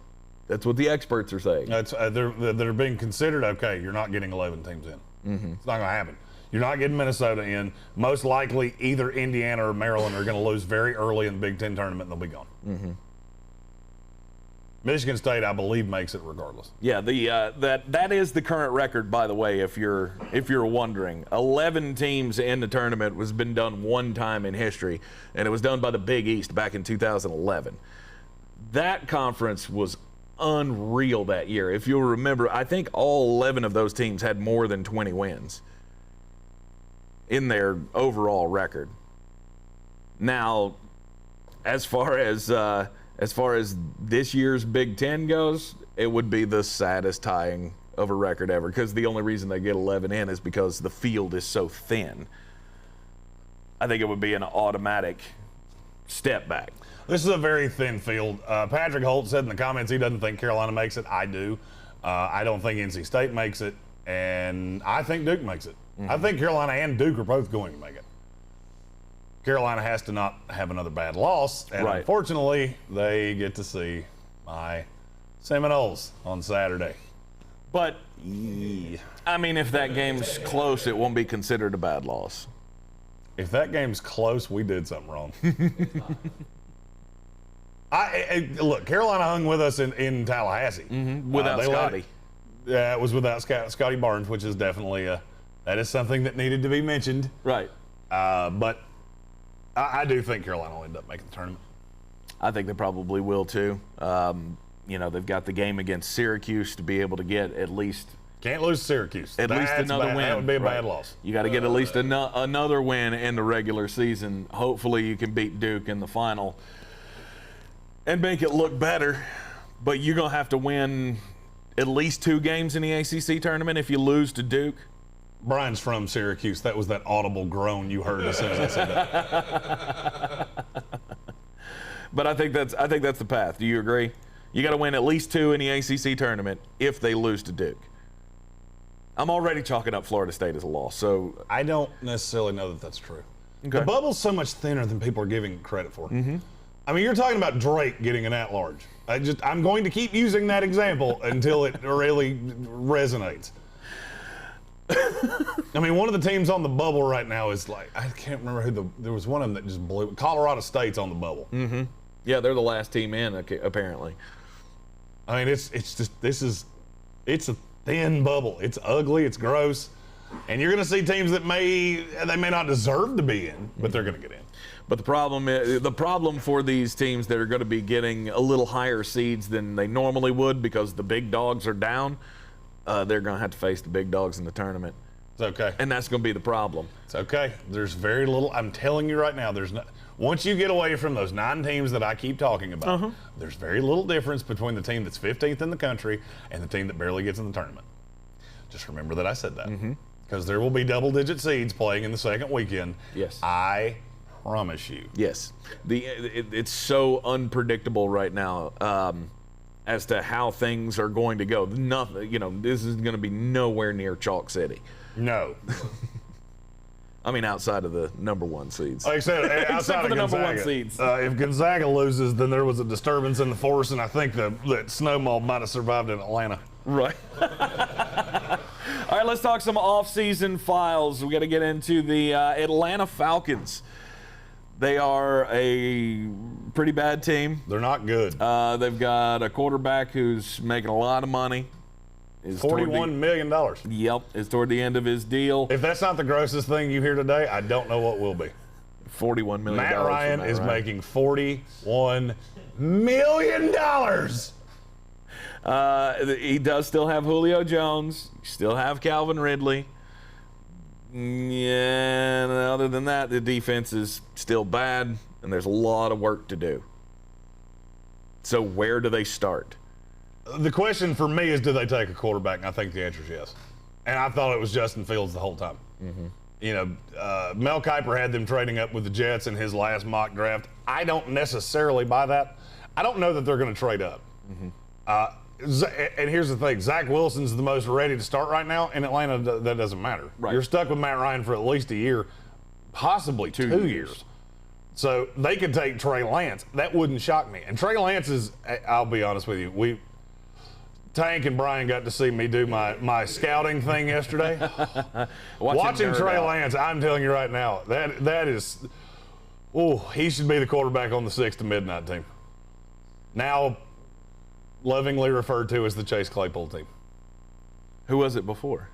the experts are saying. They're being considered. Okay, you're not getting 11 teams in. It's not going to happen. You're not getting Minnesota in. Most likely, either Indiana or Maryland are going to lose very early in the Big Ten tournament, and they'll be gone. Michigan State, I believe, makes it regardless. Yeah, that is the current record, by the way. If you're wondering, 11 teams in the tournament has been done one time in history, and it was done by the Big East back in 2011. That conference was unreal that year. If you'll remember, I think all 11 of those teams had more than 20 wins in their overall record. Now, as far as this year's Big Ten goes, it would be the saddest tying of a record ever, because the only reason they get 11 in is because the field is so thin. I think it would be an automatic step back. This is a very thin field. Patrick Holt said in the comments he doesn't think Carolina makes it. I do. I don't think NC State makes it, and I think Duke makes it. I think Carolina and Duke are both going to make it. Carolina has to not have another bad loss, and unfortunately, they get to see my Seminoles on Saturday. But, I mean, if that game's close, it won't be considered a bad loss. If that game's close, we did something wrong. Look, Carolina hung with us in Tallahassee. Without Scotty. Yeah, it was without Scotty Barnes, which is definitely that is something that needed to be mentioned. Right. But I do think Carolina will end up making the tournament. I think they probably will too. They've got the game against Syracuse to be able to get at least. Can't lose Syracuse. At least another win. That would be a bad loss. You got to get at least another win in the regular season. Hopefully you can beat Duke in the final and make it look better. But you're going to have to win at least 2 games in the ACC tournament if you lose to Duke. Brian's from Syracuse. That was that audible groan you heard as soon as I said that. But I think that's the path. Do you agree? You got to win at least 2 in the ACC tournament if they lose to Duke. I'm already chalking up Florida State as a loss, so I don't necessarily know that that's true. Okay. The bubble's so much thinner than people are giving credit for. I mean, you're talking about Drake getting an at-large. I'm going to keep using that example until it really resonates. I mean, one of the teams on the bubble right now is like, I can't remember there was one of them that just blew. Colorado State's on the bubble. Yeah, they're the last team in, apparently. I mean, it's a thin bubble. It's ugly. It's gross. And you're going to see teams that may not deserve to be in, but they're going to get in. But the problem for these teams that are going to be getting a little higher seeds than they normally would because the big dogs are down, they're going to have to face the big dogs in the tournament. It's okay. And that's going to be the problem. It's okay. There's very little. I'm telling you right now, once you get away from those 9 teams that I keep talking about, there's very little difference between the team that's 15th in the country and the team that barely gets in the tournament. Just remember that I said that. Because there will be double-digit seeds playing in the second weekend. Yes. I promise you. Yes. It's so unpredictable right now as to how things are going to go. Nothing. This is going to be nowhere near Chalk City. No. I mean, outside of the number 1 seeds. Like I said, outside of the Gonzaga, number 1 seeds. If Gonzaga loses, then there was a disturbance in the force, and I think that snowball might have survived in Atlanta. Right. All right, let's talk some off-season files. We got to get into the Atlanta Falcons. They are a pretty bad team. They're not good. They've got a quarterback who's making a lot of money. $41 million. Yep, is toward the end of his deal. If that's not the grossest thing you hear today, I don't know what will be. $41 million. Matt Ryan is making $41 million. He does still have Julio Jones. Still have Calvin Ridley. Yeah, and other than that, the defense is still bad, and there's a lot of work to do. So where do they start? The question for me is, do they take a quarterback? And I think the answer is yes. And I thought it was Justin Fields the whole time. Mel Kiper had them trading up with the Jets in his last mock draft. I don't necessarily buy that. I don't know that they're going to trade up. And here's the thing. Zach Wilson's the most ready to start right now. In Atlanta, that doesn't matter. Right. You're stuck with Matt Ryan for at least a year, possibly 2 years. So they could take Trey Lance. That wouldn't shock me. And Trey Lance is, I'll be honest with you, Tank and Brian got to see me do my scouting thing yesterday. Watching Trey Lance, I'm telling you right now, that is, he should be the quarterback on the 6 to midnight team. Now, lovingly referred to as the Chase Claypool team. Who was it before?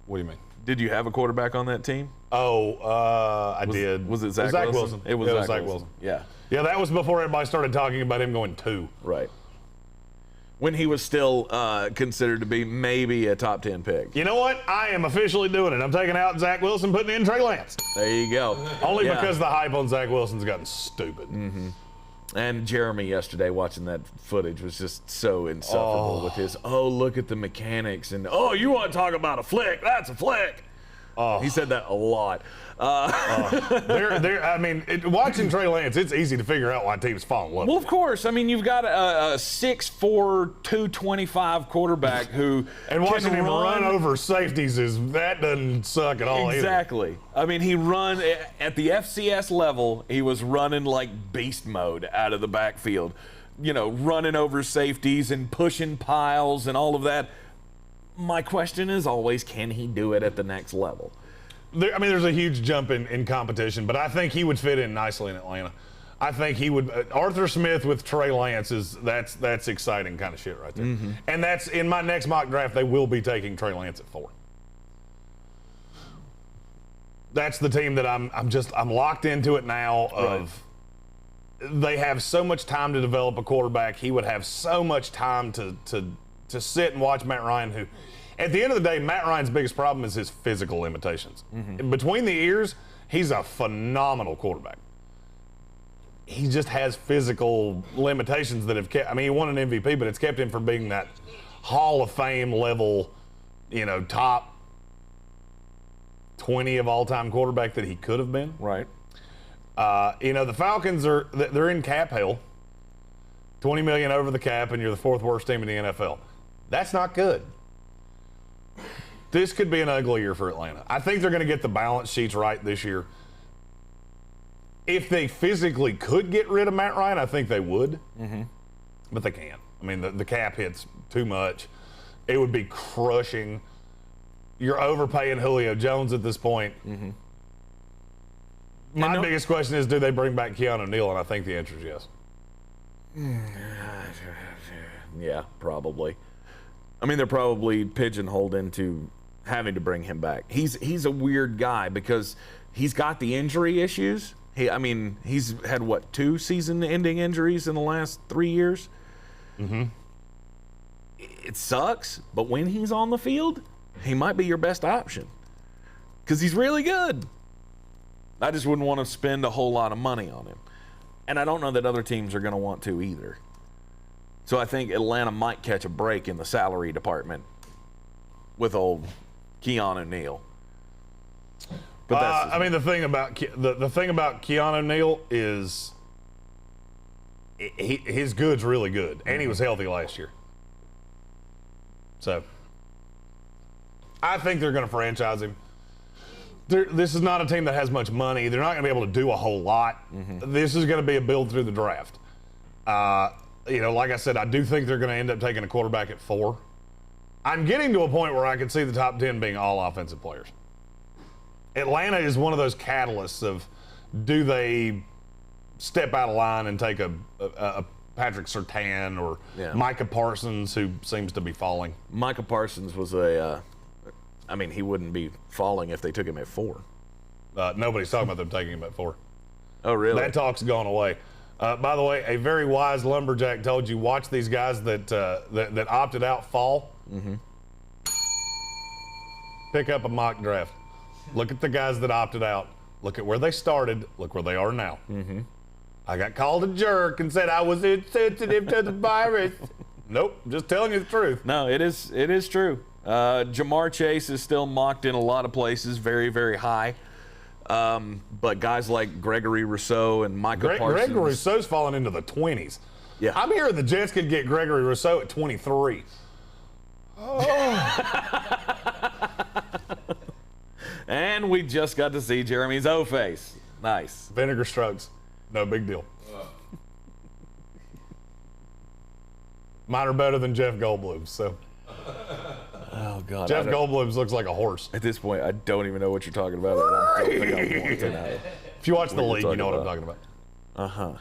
What do you mean? Did you have a quarterback on that team? I did. Was it Zach Wilson? It was Zach Wilson. Yeah. Yeah, that was before everybody started talking about him going 2. Right. When he was still considered to be maybe a top 10 pick. You know what? I am officially doing it. I'm taking out Zach Wilson, putting in Trey Lance. There you go. Only because the hype on Zach Wilson's gotten stupid. And Jeremy yesterday watching that footage was just so insufferable with his, look at the mechanics, and, you want to talk about a flick? That's a flick. He said that a lot. Watching Trey Lance, it's easy to figure out why teams fall in love. Well, of course. I mean, you've got a 6'4", 225 quarterback who and watching him run over safeties that doesn't suck at all. Exactly. Either. I mean, he run at the FCS level. He was running like beast mode out of the backfield. Running over safeties and pushing piles and all of that. My question is always, can he do it at the next level? There's a huge jump in competition, but I think he would fit in nicely in Atlanta. I think he would. Arthur Smith with Trey Lance that's exciting kind of shit right there. And that's in my next mock draft. They will be taking Trey Lance at 4. That's the team that I'm locked into it now. They have so much time to develop a quarterback. He would have so much time to sit and watch Matt Ryan, who, at the end of the day, Matt Ryan's biggest problem is his physical limitations. Between the ears, he's a phenomenal quarterback. He just has physical limitations that have kept, he won an MVP, but it's kept him from being that Hall of Fame level, top 20 of all-time quarterback that he could have been. Right. The Falcons they're in cap hell. $20 million over the cap, and you're the 4th worst team in the NFL. That's not good. This could be an ugly year for Atlanta. I think they're going to get the balance sheets right this year. If they physically could get rid of Matt Ryan, I think they would. But they can't. The cap hits too much. It would be crushing. You're overpaying Julio Jones at this point. My biggest question is, do they bring back Keanu Neal? And I think the answer is yes. Yeah, probably. They're probably pigeonholed into having to bring him back. He's a weird guy because he's got the injury issues. He's had 2 season-ending injuries in the last 3 years. It sucks, but when he's on the field, he might be your best option because he's really good. I just wouldn't want to spend a whole lot of money on him. And I don't know that other teams are going to want to either. So I think Atlanta might catch a break in the salary department with old Keanu Neal. But that's I mean, the thing about Keanu Neal is his good's really good, and he was healthy last year. So I think they're going to franchise him. This is not a team that has much money. They're not going to be able to do a whole lot. This is going to be a build through the draft. Like I said, I do think they're going to end up taking a quarterback at 4. I'm getting to a point where I could see the top 10 being all offensive players. Atlanta is one of those catalysts of, do they step out of line and take a Patrick Surtain or Micah Parsons, who seems to be falling? Micah Parsons was he wouldn't be falling if they took him at 4. Nobody's talking about them taking him at 4. Oh, really? That talk's gone away. By the way, a very wise lumberjack told you, watch these guys that opted out fall. Pick up a mock draft. Look at the guys that opted out. Look at where they started. Look where they are now. I got called a jerk and said I was insensitive to the virus. Nope, just telling you the truth. No, it is true. Jamar Chase is still mocked in a lot of places, very, very high. But guys like Gregory Rousseau and Micah Parsons. Gregory Rousseau's falling into the 20s. Yeah. I'm hearing the Jets could get Gregory Rousseau at 23. And we just got to see Jeremy's O-face. Nice. Vinegar strokes. No big deal. Mine are better than Jeff Goldblum's, so. Oh, God. Jeff Goldblum's looks like a horse. At this point, I don't even know what you're talking about. I don't think I want to know. If you watch The League, you know what I'm talking about.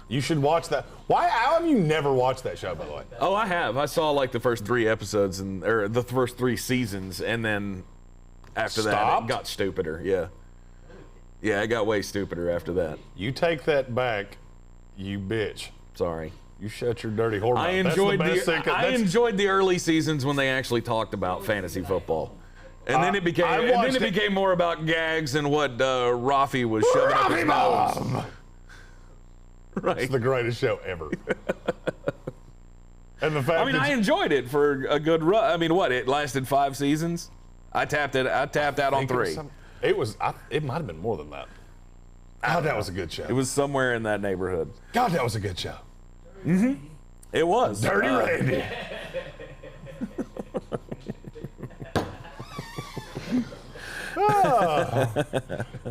You should watch that. How have you never watched that show, by the way? Oh, I have. I saw like the first 3 episodes or the first 3 seasons, and then after that, it got stupider. Yeah. Yeah, it got way stupider after that. You take that back, you bitch. Sorry. You shut your dirty whore mouth. I enjoyed the early seasons when they actually talked about fantasy football. And then it became more about gags and what Rafi was shoving up his nose. Right. It's the greatest show ever. And the fact I enjoyed it for a good run. I mean, it lasted 5 seasons? I tapped out on 3. It might have been more than that. God, that was a good show. It was somewhere in that neighborhood. God, that was a good show. It was. Dirty Randy.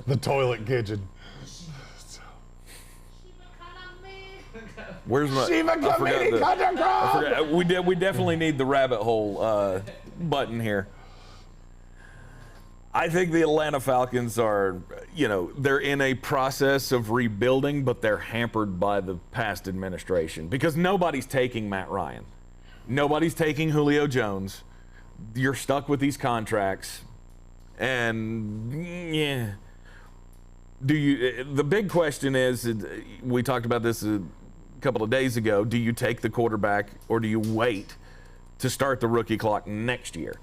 The toilet kitchen. Where's my? I forgot. We definitely need the rabbit hole button here. I think the Atlanta Falcons are, they're in a process of rebuilding, but they're hampered by the past administration because nobody's taking Matt Ryan. Nobody's taking Julio Jones. You're stuck with these contracts. And, the big question is, we talked about this a couple of days ago, do you take the quarterback or do you wait to start the rookie clock next year?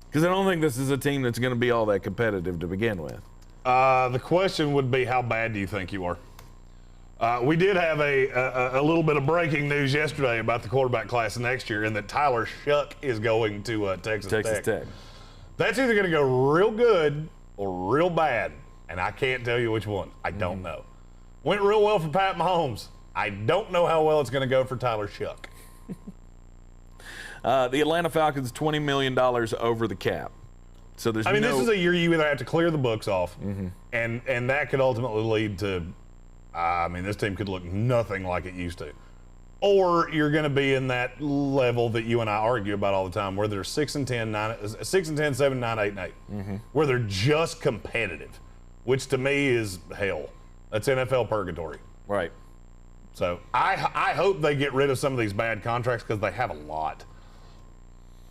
Because I don't think this is a team that's going to be all that competitive to begin with. The question would be, how bad do you think you are? We did have a little bit of breaking news yesterday about the quarterback class next year, and that Tyler Shuck is going to Texas Tech. That's either going to go real good or real bad, and I can't tell you which one. I don't know. Went real well for Pat Mahomes. I don't know how well it's going to go for Tyler Shuck. The Atlanta Falcons, $20 million over the cap. So there's this is a year you either have to clear the books off, and that could ultimately lead to, this team could look nothing like it used to. Or you're going to be in that level that you and I argue about all the time, where they're 6-10, 7, 9, 8, and 8, where they're just competitive, which to me is hell. That's NFL purgatory. Right. So I hope they get rid of some of these bad contracts because they have a lot.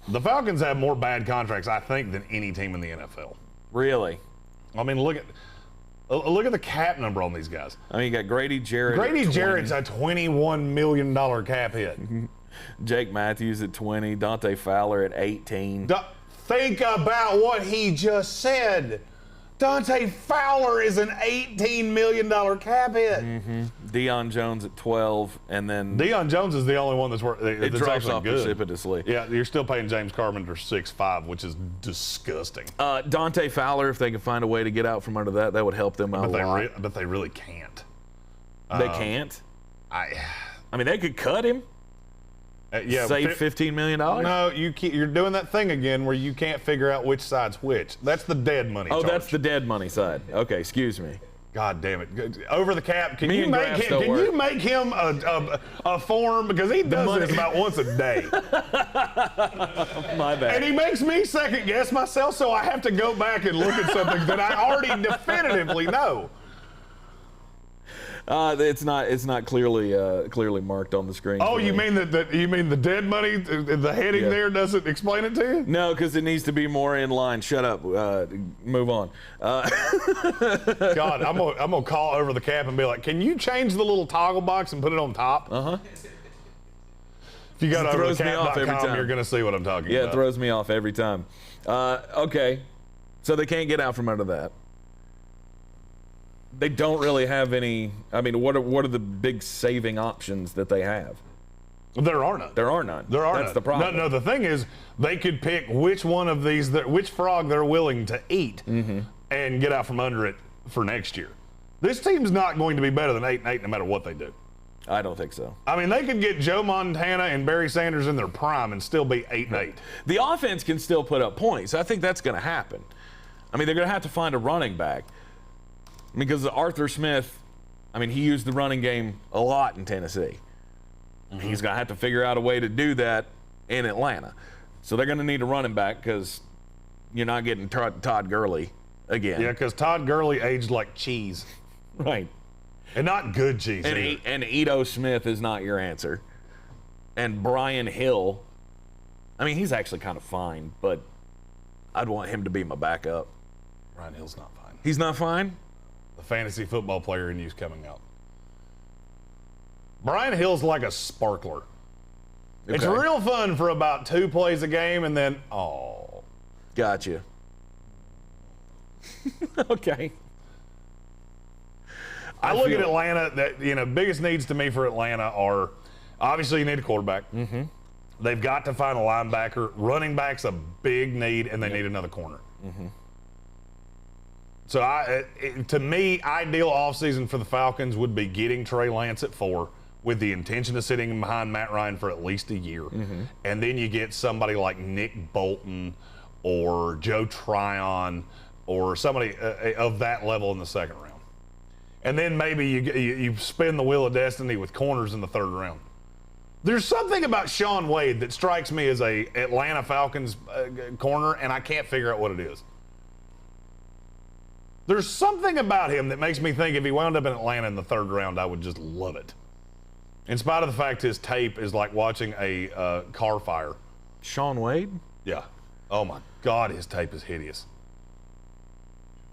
The Falcons have more bad contracts, I think, than any team in the NFL. Really? Look at the cap number on these guys. You got Grady Jarrett. Grady Jarrett's a $21 million cap hit. Jake Matthews at 20, Dante Fowler at 18. Think about what he just said. Dante Fowler is an $18 million cap hit. Mm-hmm. Deion Jones at 12, and then Deion Jones is the only one that's worth. it drops off good. precipitously. Yeah, you're still paying James Carpenter 6.5, which is disgusting. Dante Fowler, if they can find a way to get out from under that would help them out a lot. But they really can't. They can't. I mean, they could cut him. Save $15 million? No, you're doing that thing again where you can't figure out which side's which. That's the dead money charge. That's the dead money side. Okay, excuse me. God damn it. Over the cap, can you make him a form? Because he does this about once a day. My bad. And he makes me second guess myself, so I have to go back and look at something that I already definitively know. It's not clearly marked on the screen. Oh, you mean the dead money? The heading there doesn't explain it to you? No, because it needs to be more in line. Shut up. Move on. God, I'm gonna call over the cap and be like, can you change the little toggle box and put it on top? Uh-huh. If you go to overthecap.com, you're gonna see what I'm talking about. Yeah, it throws me off every time. Okay, so they can't get out from under that. They don't really have any. I mean, what are the big saving options that they have? There are none. There are none. That's the problem. No, the thing is, they could pick which one of these, which frog they're willing to eat, and get out from under it for next year. This team's not going to be better than 8-8 no matter what they do. I don't think so. I mean, they could get Joe Montana and Barry Sanders in their prime and still be 8-8. The offense can still put up points. I think that's going to happen. I mean, they're going to have to find a running back. Because Arthur Smith, I mean, he used the running game a lot in Tennessee. He's going to have to figure out a way to do that in Atlanta. So they're going to need a running back because you're not getting Todd Gurley again. Yeah, because Todd Gurley aged like cheese. Right. And not good cheese. And Ito Smith is not your answer. And Brian Hill, I mean, he's actually kind of fine, but I'd want him to be my backup. Brian Hill's not fine. He's not fine? The fantasy football player in you's coming out. Brian Hill's like a sparkler. Okay. It's real fun for about 2 plays a game, and then, oh. Gotcha. Okay. I look at Atlanta, that biggest needs to me for Atlanta are, obviously you need a quarterback. Mm-hmm. They've got to find a linebacker. Running back's a big need, and they need another corner. Mm-hmm. So, to me, ideal offseason for the Falcons would be getting Trey Lance at 4 with the intention of sitting behind Matt Ryan for at least a year. Mm-hmm. And then you get somebody like Nick Bolton or Joe Tryon or somebody of that level in the second round. And then maybe you spin the wheel of destiny with corners in the third round. There's something about Shaun Wade that strikes me as a Atlanta Falcons corner, and I can't figure out what it is. There's something about him that makes me think if he wound up in Atlanta in the third round, I would just love it. In spite of the fact his tape is like watching a car fire. Shaun Wade? Yeah. Oh, my God, his tape is hideous.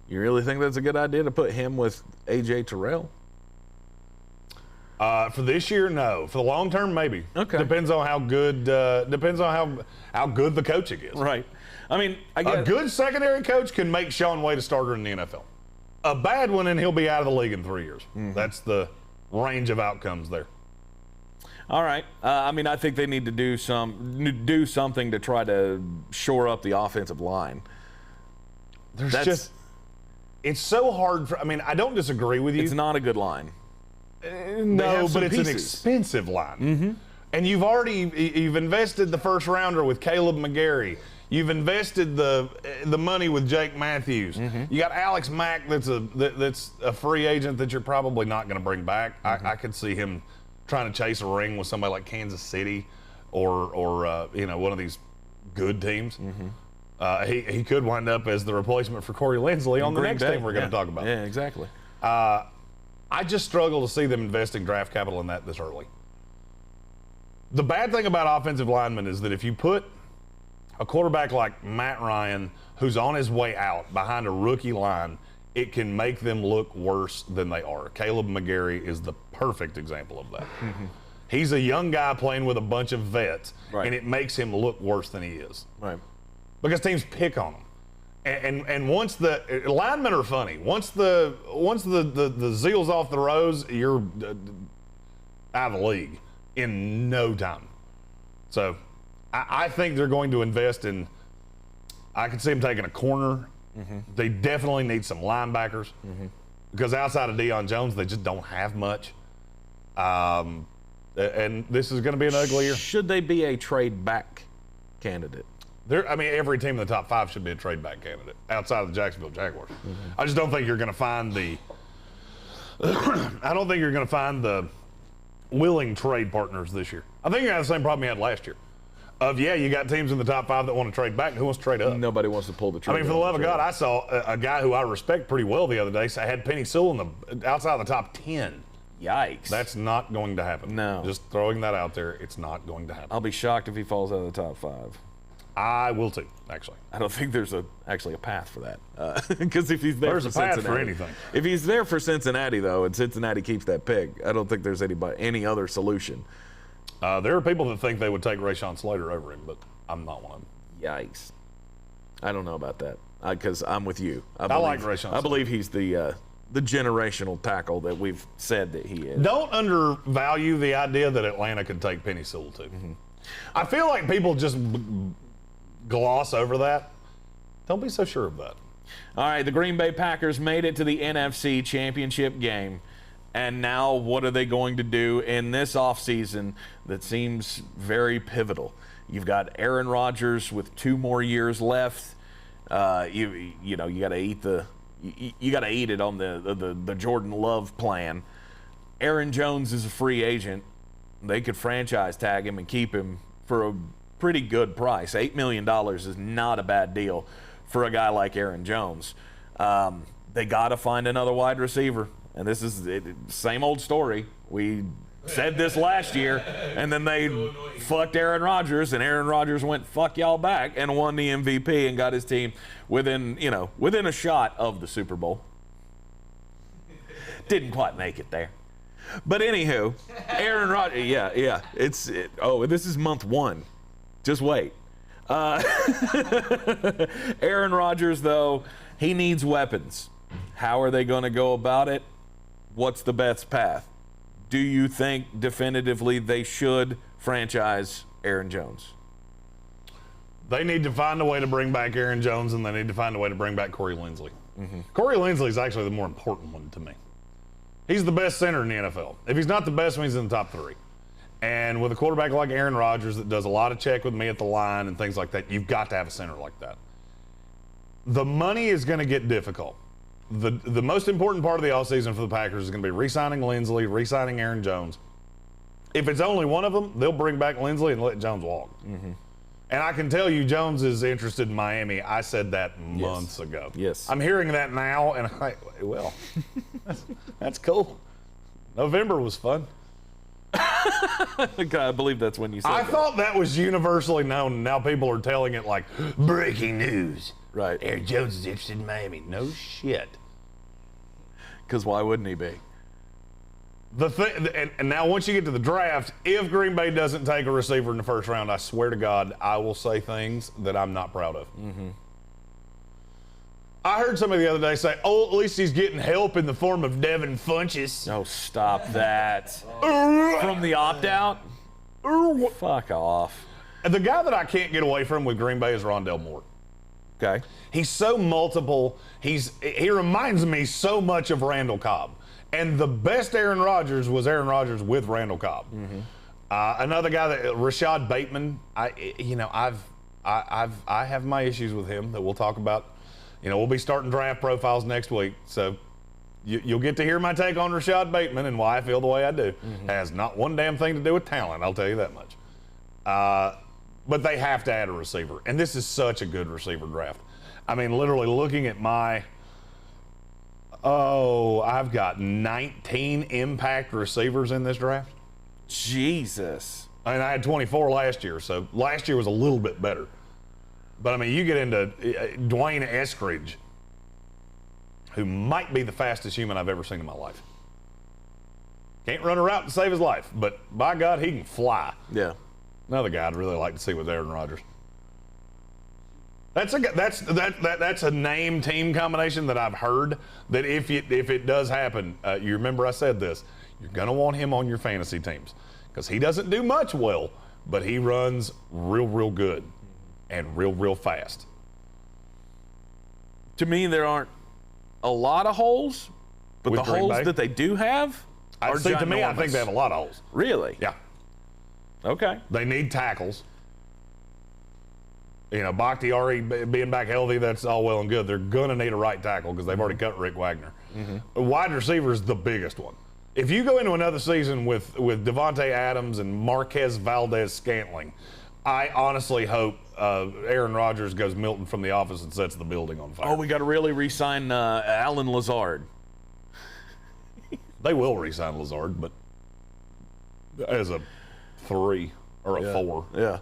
You really think that's a good idea to put him with A.J. Terrell? For this year, no. For the long term, maybe. Okay. Depends on how good. Depends on how good the coaching is. Right. I mean, a good secondary coach can make Shaun Wade a starter in the NFL. A bad one, and he'll be out of the league in 3 years. Mm-hmm. That's the range of outcomes there. All right. I mean, I think they need to do something to try to shore up the offensive line. It's so hard. I don't disagree with you. It's not a good line. No, but it's an expensive line. Mm-hmm. And you've invested the first rounder with Caleb McGarry. You've invested the money with Jake Matthews. Mm-hmm. You got Alex Mack that's a free agent that you're probably not going to bring back. Mm-hmm. I could see him trying to chase a ring with somebody like Kansas City or one of these good teams. Mm-hmm. He could wind up as the replacement for Corey Linsley on the next team we're going to talk about. Yeah, exactly. I just struggle to see them investing draft capital in that this early. The bad thing about offensive linemen is that if you put a quarterback like Matt Ryan, who's on his way out behind a rookie line, it can make them look worse than they are. Caleb McGarry is the perfect example of that. Mm-hmm. He's a young guy playing with a bunch of vets, right, and it makes him look worse than he is. Right. because teams pick on them. And once the linemen are funny, once the zeal's off the rose, you're out of the league in no time. So I think they're going to invest in. I could see them taking a corner. Mm-hmm. They definitely need some linebackers because outside of Deion Jones, they just don't have much. And this is going to be an ugly year. Should they be a trade back candidate? Every team in the top 5 should be a trade back candidate outside of the Jacksonville Jaguars. I just don't think you're going to find the willing trade partners this year. I think you have the same problem you had last year. You got teams in the top 5 that want to trade back. Who wants to trade up? Nobody wants to pull the trade. For the love of God, I saw a guy who I respect pretty well the other day. So I had Penny Sewell outside of the top 10. Yikes. That's not going to happen. No. Just throwing that out there. It's not going to happen. I'll be shocked if he falls out of the top 5. I will too, actually. I don't think there's actually a path for that. Because if he's there there's for a path Cincinnati, for anything. If he's there for Cincinnati, though, and Cincinnati keeps that pick, I don't think there's any other solution. There are people that think they would take Rashawn Slater over him, but I'm not one of them. Yikes. I don't know about that because I'm with you. I like Rashawn Slater. I believe he's the generational tackle that we've said that he is. Don't undervalue the idea that Atlanta could take Penny Sewell too. I feel like people just gloss over that. Don't be so sure of that. All right, the Green Bay Packers made it to the NFC Championship game. And now what are they going to do in this offseason that seems very pivotal? You've got Aaron Rodgers with 2 more years left. You got to eat it on the Jordan Love plan. Aaron Jones is a free agent. They could franchise tag him and keep him for a pretty good price. $8 million is not a bad deal for a guy like Aaron Jones. They got to find another wide receiver. And this is the same old story. We said this last year, and then they fucked Aaron Rodgers, and Aaron Rodgers went fuck y'all back and won the MVP and got his team within a shot of the Super Bowl. Didn't quite make it there. But anywho, Aaron Rodgers, yeah. This is month 1. Just wait. Aaron Rodgers, though, he needs weapons. How are they going to go about it? What's the best path? Do you think definitively they should franchise Aaron Jones? They need to find a way to bring back Aaron Jones, and they need to find a way to bring back Corey Linsley. Corey Linsley is actually the more important one to me. He's the best center in the NFL. If he's not the best one, he's in the top 3. And with a quarterback like Aaron Rodgers that does a lot of check with me at the line and things like that, you've got to have a center like that. The money is going to get difficult. The most important part of the offseason for the Packers is going to be re-signing Linsley, re-signing Aaron Jones. If it's only one of them, they'll bring back Linsley and let Jones walk. And I can tell you Jones is interested in Miami. I said that months ago. Yes. I'm hearing that now, and I'm like, well, that's cool. November was fun. I believe that's when you said I that. thought that was universally known, and now people are telling it like, breaking news. Right. Aaron Jones is interested in Miami. No shit. Because why wouldn't he be? The thing, and now once you get to the draft, if Green Bay doesn't take a receiver in the first round, I swear to God, I will say things that I'm not proud of. I heard somebody the other day say, at least he's getting help in the form of Devin Funchess. Oh, stop that. From the opt-out? Fuck off. The guy that I can't get away from with Green Bay is Rondell Moore. Okay. He's so multiple. He reminds me so much of Randall Cobb. And the best Aaron Rodgers was Aaron Rodgers with Randall Cobb. Another guy, Rashad Bateman. I have my issues with him that we'll talk about. We'll be starting draft profiles next week, so you'll get to hear my take on Rashad Bateman and why I feel the way I do. Has not one damn thing to do with talent, I'll tell you that much. But they have to add a receiver, and this is such a good receiver draft. I mean, literally looking at I've got 19 impact receivers in this draft. Jesus. I had 24 last year, so last year was a little bit better. But, I mean, you get into Dwayne Eskridge, who might be the fastest human I've ever seen in my life. Can't run a route to save his life, but by God, he can fly. Yeah. Another guy I'd really like to see with Aaron Rodgers. That's a name team combination that I've heard that if it does happen, you remember I said this, you're going to want him on your fantasy teams because he doesn't do much well, but he runs real good and real fast. To me, there aren't a lot of holes, but With the Green holes Bay? that they do have are To me, I ginormous. think they have a lot of holes. Really? Yeah. Okay. They need tackles. You know, Bakhtiari being back healthy, that's all well and good. They're going to need a right tackle because they've already cut Rick Wagner. A wide receiver is the biggest one. If you go into another season with Devontae Adams and Marquez Valdez-Scantling, I honestly hope Aaron Rodgers goes Milton from the office and sets the building on fire. Oh, we got to really re-sign Alan Lazard. They will re-sign Lazard, but as a 3 or a 4. Yeah.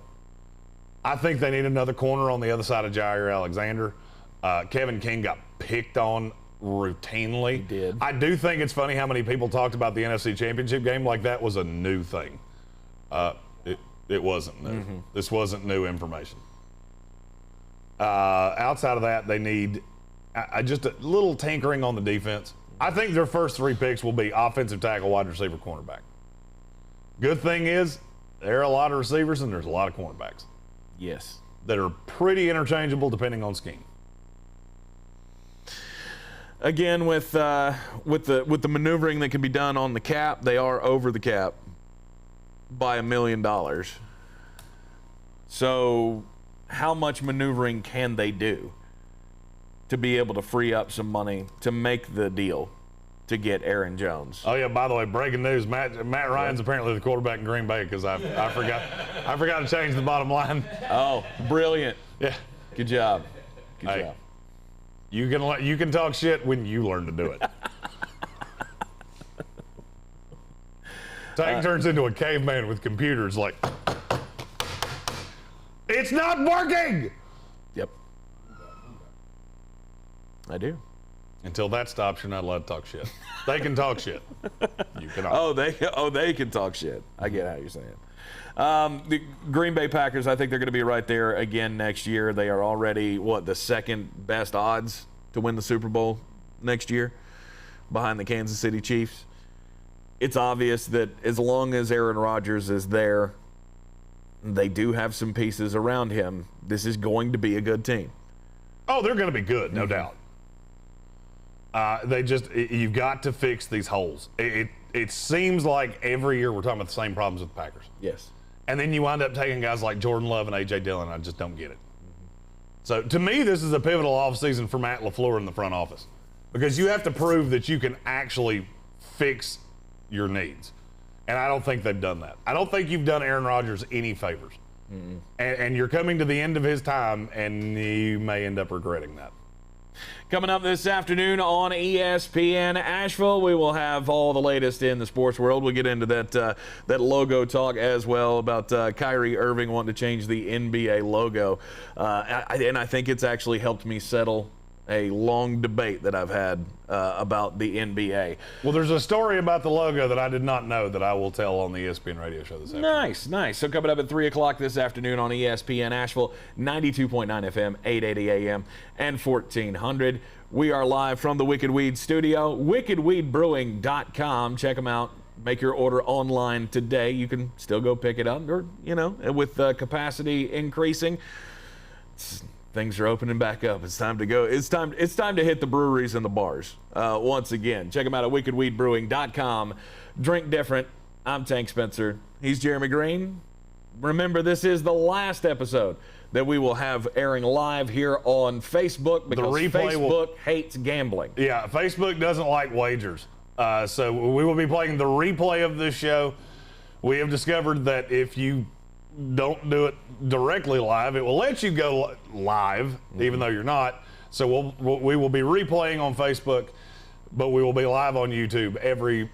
I think they need another corner on the other side of Jair Alexander. Kevin King got picked on routinely. He did. I do think it's funny how many people talked about the NFC Championship game like that was a new thing. It wasn't new. Mm-hmm. This wasn't new information. Outside of that, they need just a little tinkering on the defense. I think their first 3 picks will be offensive tackle, wide receiver, cornerback. Good thing is there are a lot of receivers and there's a lot of cornerbacks Yes. that are pretty interchangeable depending on scheme. Again, with the maneuvering that can be done on the cap, they are over the cap by $1 million. So, how much maneuvering can they do to be able to free up some money to make the deal to get Aaron Jones? Oh yeah, by the way, breaking news: Matt Ryan's apparently the quarterback in Green Bay because I forgot to change the bottom line. Oh, brilliant! Yeah, Good job. Good Hey. job. you can talk shit when you learn to do it. Tank turns into a caveman with computers like, it's not working! Yep. I do. Until that stops, you're not allowed to talk shit. They can talk shit. You cannot. They can talk shit. I get how you're saying. The Green Bay Packers, I think they're going to be right there again next year. They are already, the second best odds to win the Super Bowl next year behind the Kansas City Chiefs. It's obvious that as long as Aaron Rodgers is there, they do have some pieces around him. This is going to be a good team. Oh, they're going to be good, no doubt. You've got to fix these holes. It seems like every year we're talking about the same problems with the Packers. Yes. And then you wind up taking guys like Jordan Love and A.J. Dillon. I just don't get it. So to me, this is a pivotal offseason for Matt LaFleur in the front office because you have to prove that you can actually fix your needs. And I don't think they've done that. I don't think you've done Aaron Rodgers any favors. And you're coming to the end of his time, and you may end up regretting that. Coming up this afternoon on ESPN Asheville, we will have all the latest in the sports world. We'll get into that logo talk as well about Kyrie Irving wanting to change the NBA logo. And I think it's actually helped me settle a long debate that I've had about the NBA. Well, there's a story about the logo that I did not know that I will tell on the ESPN radio show this afternoon. Nice. So coming up at 3 o'clock this afternoon on ESPN Asheville, 92.9 FM, 880 AM, and 1400. We are live from the Wicked Weed studio, wickedweedbrewing.com. Check them out. Make your order online today. You can still go pick it up, or, with capacity increasing, things are opening back up. It's time to go. It's time to hit the breweries and the bars once again. Check them out at wickedweedbrewing.com. Drink different. I'm Tank Spencer. He's Jeremy Greene. Remember, this is the last episode that we will have airing live here on Facebook because Facebook hates gambling. Yeah, Facebook doesn't like wagers. So we will be playing the replay of this show. We have discovered that if you don't do it directly live, it will let you go live, even though you're not. So we will be replaying on Facebook, but we will be live on YouTube every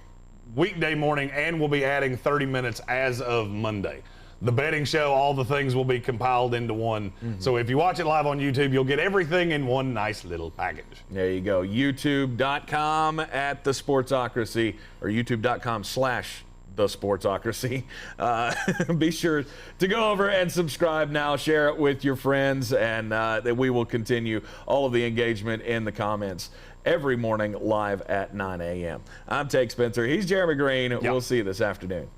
weekday morning, and we'll be adding 30 minutes as of Monday. The betting show, all the things will be compiled into one. So if you watch it live on YouTube, you'll get everything in one nice little package. There you go. YouTube.com at the Sportsocracy, or YouTube.com/the the Sportsocracy. Be sure to go over and subscribe now, share it with your friends, and that we will continue all of the engagement in the comments every morning live at 9 a.m. I'm Take Spencer. He's Jeremy Greene. We'll see you this afternoon.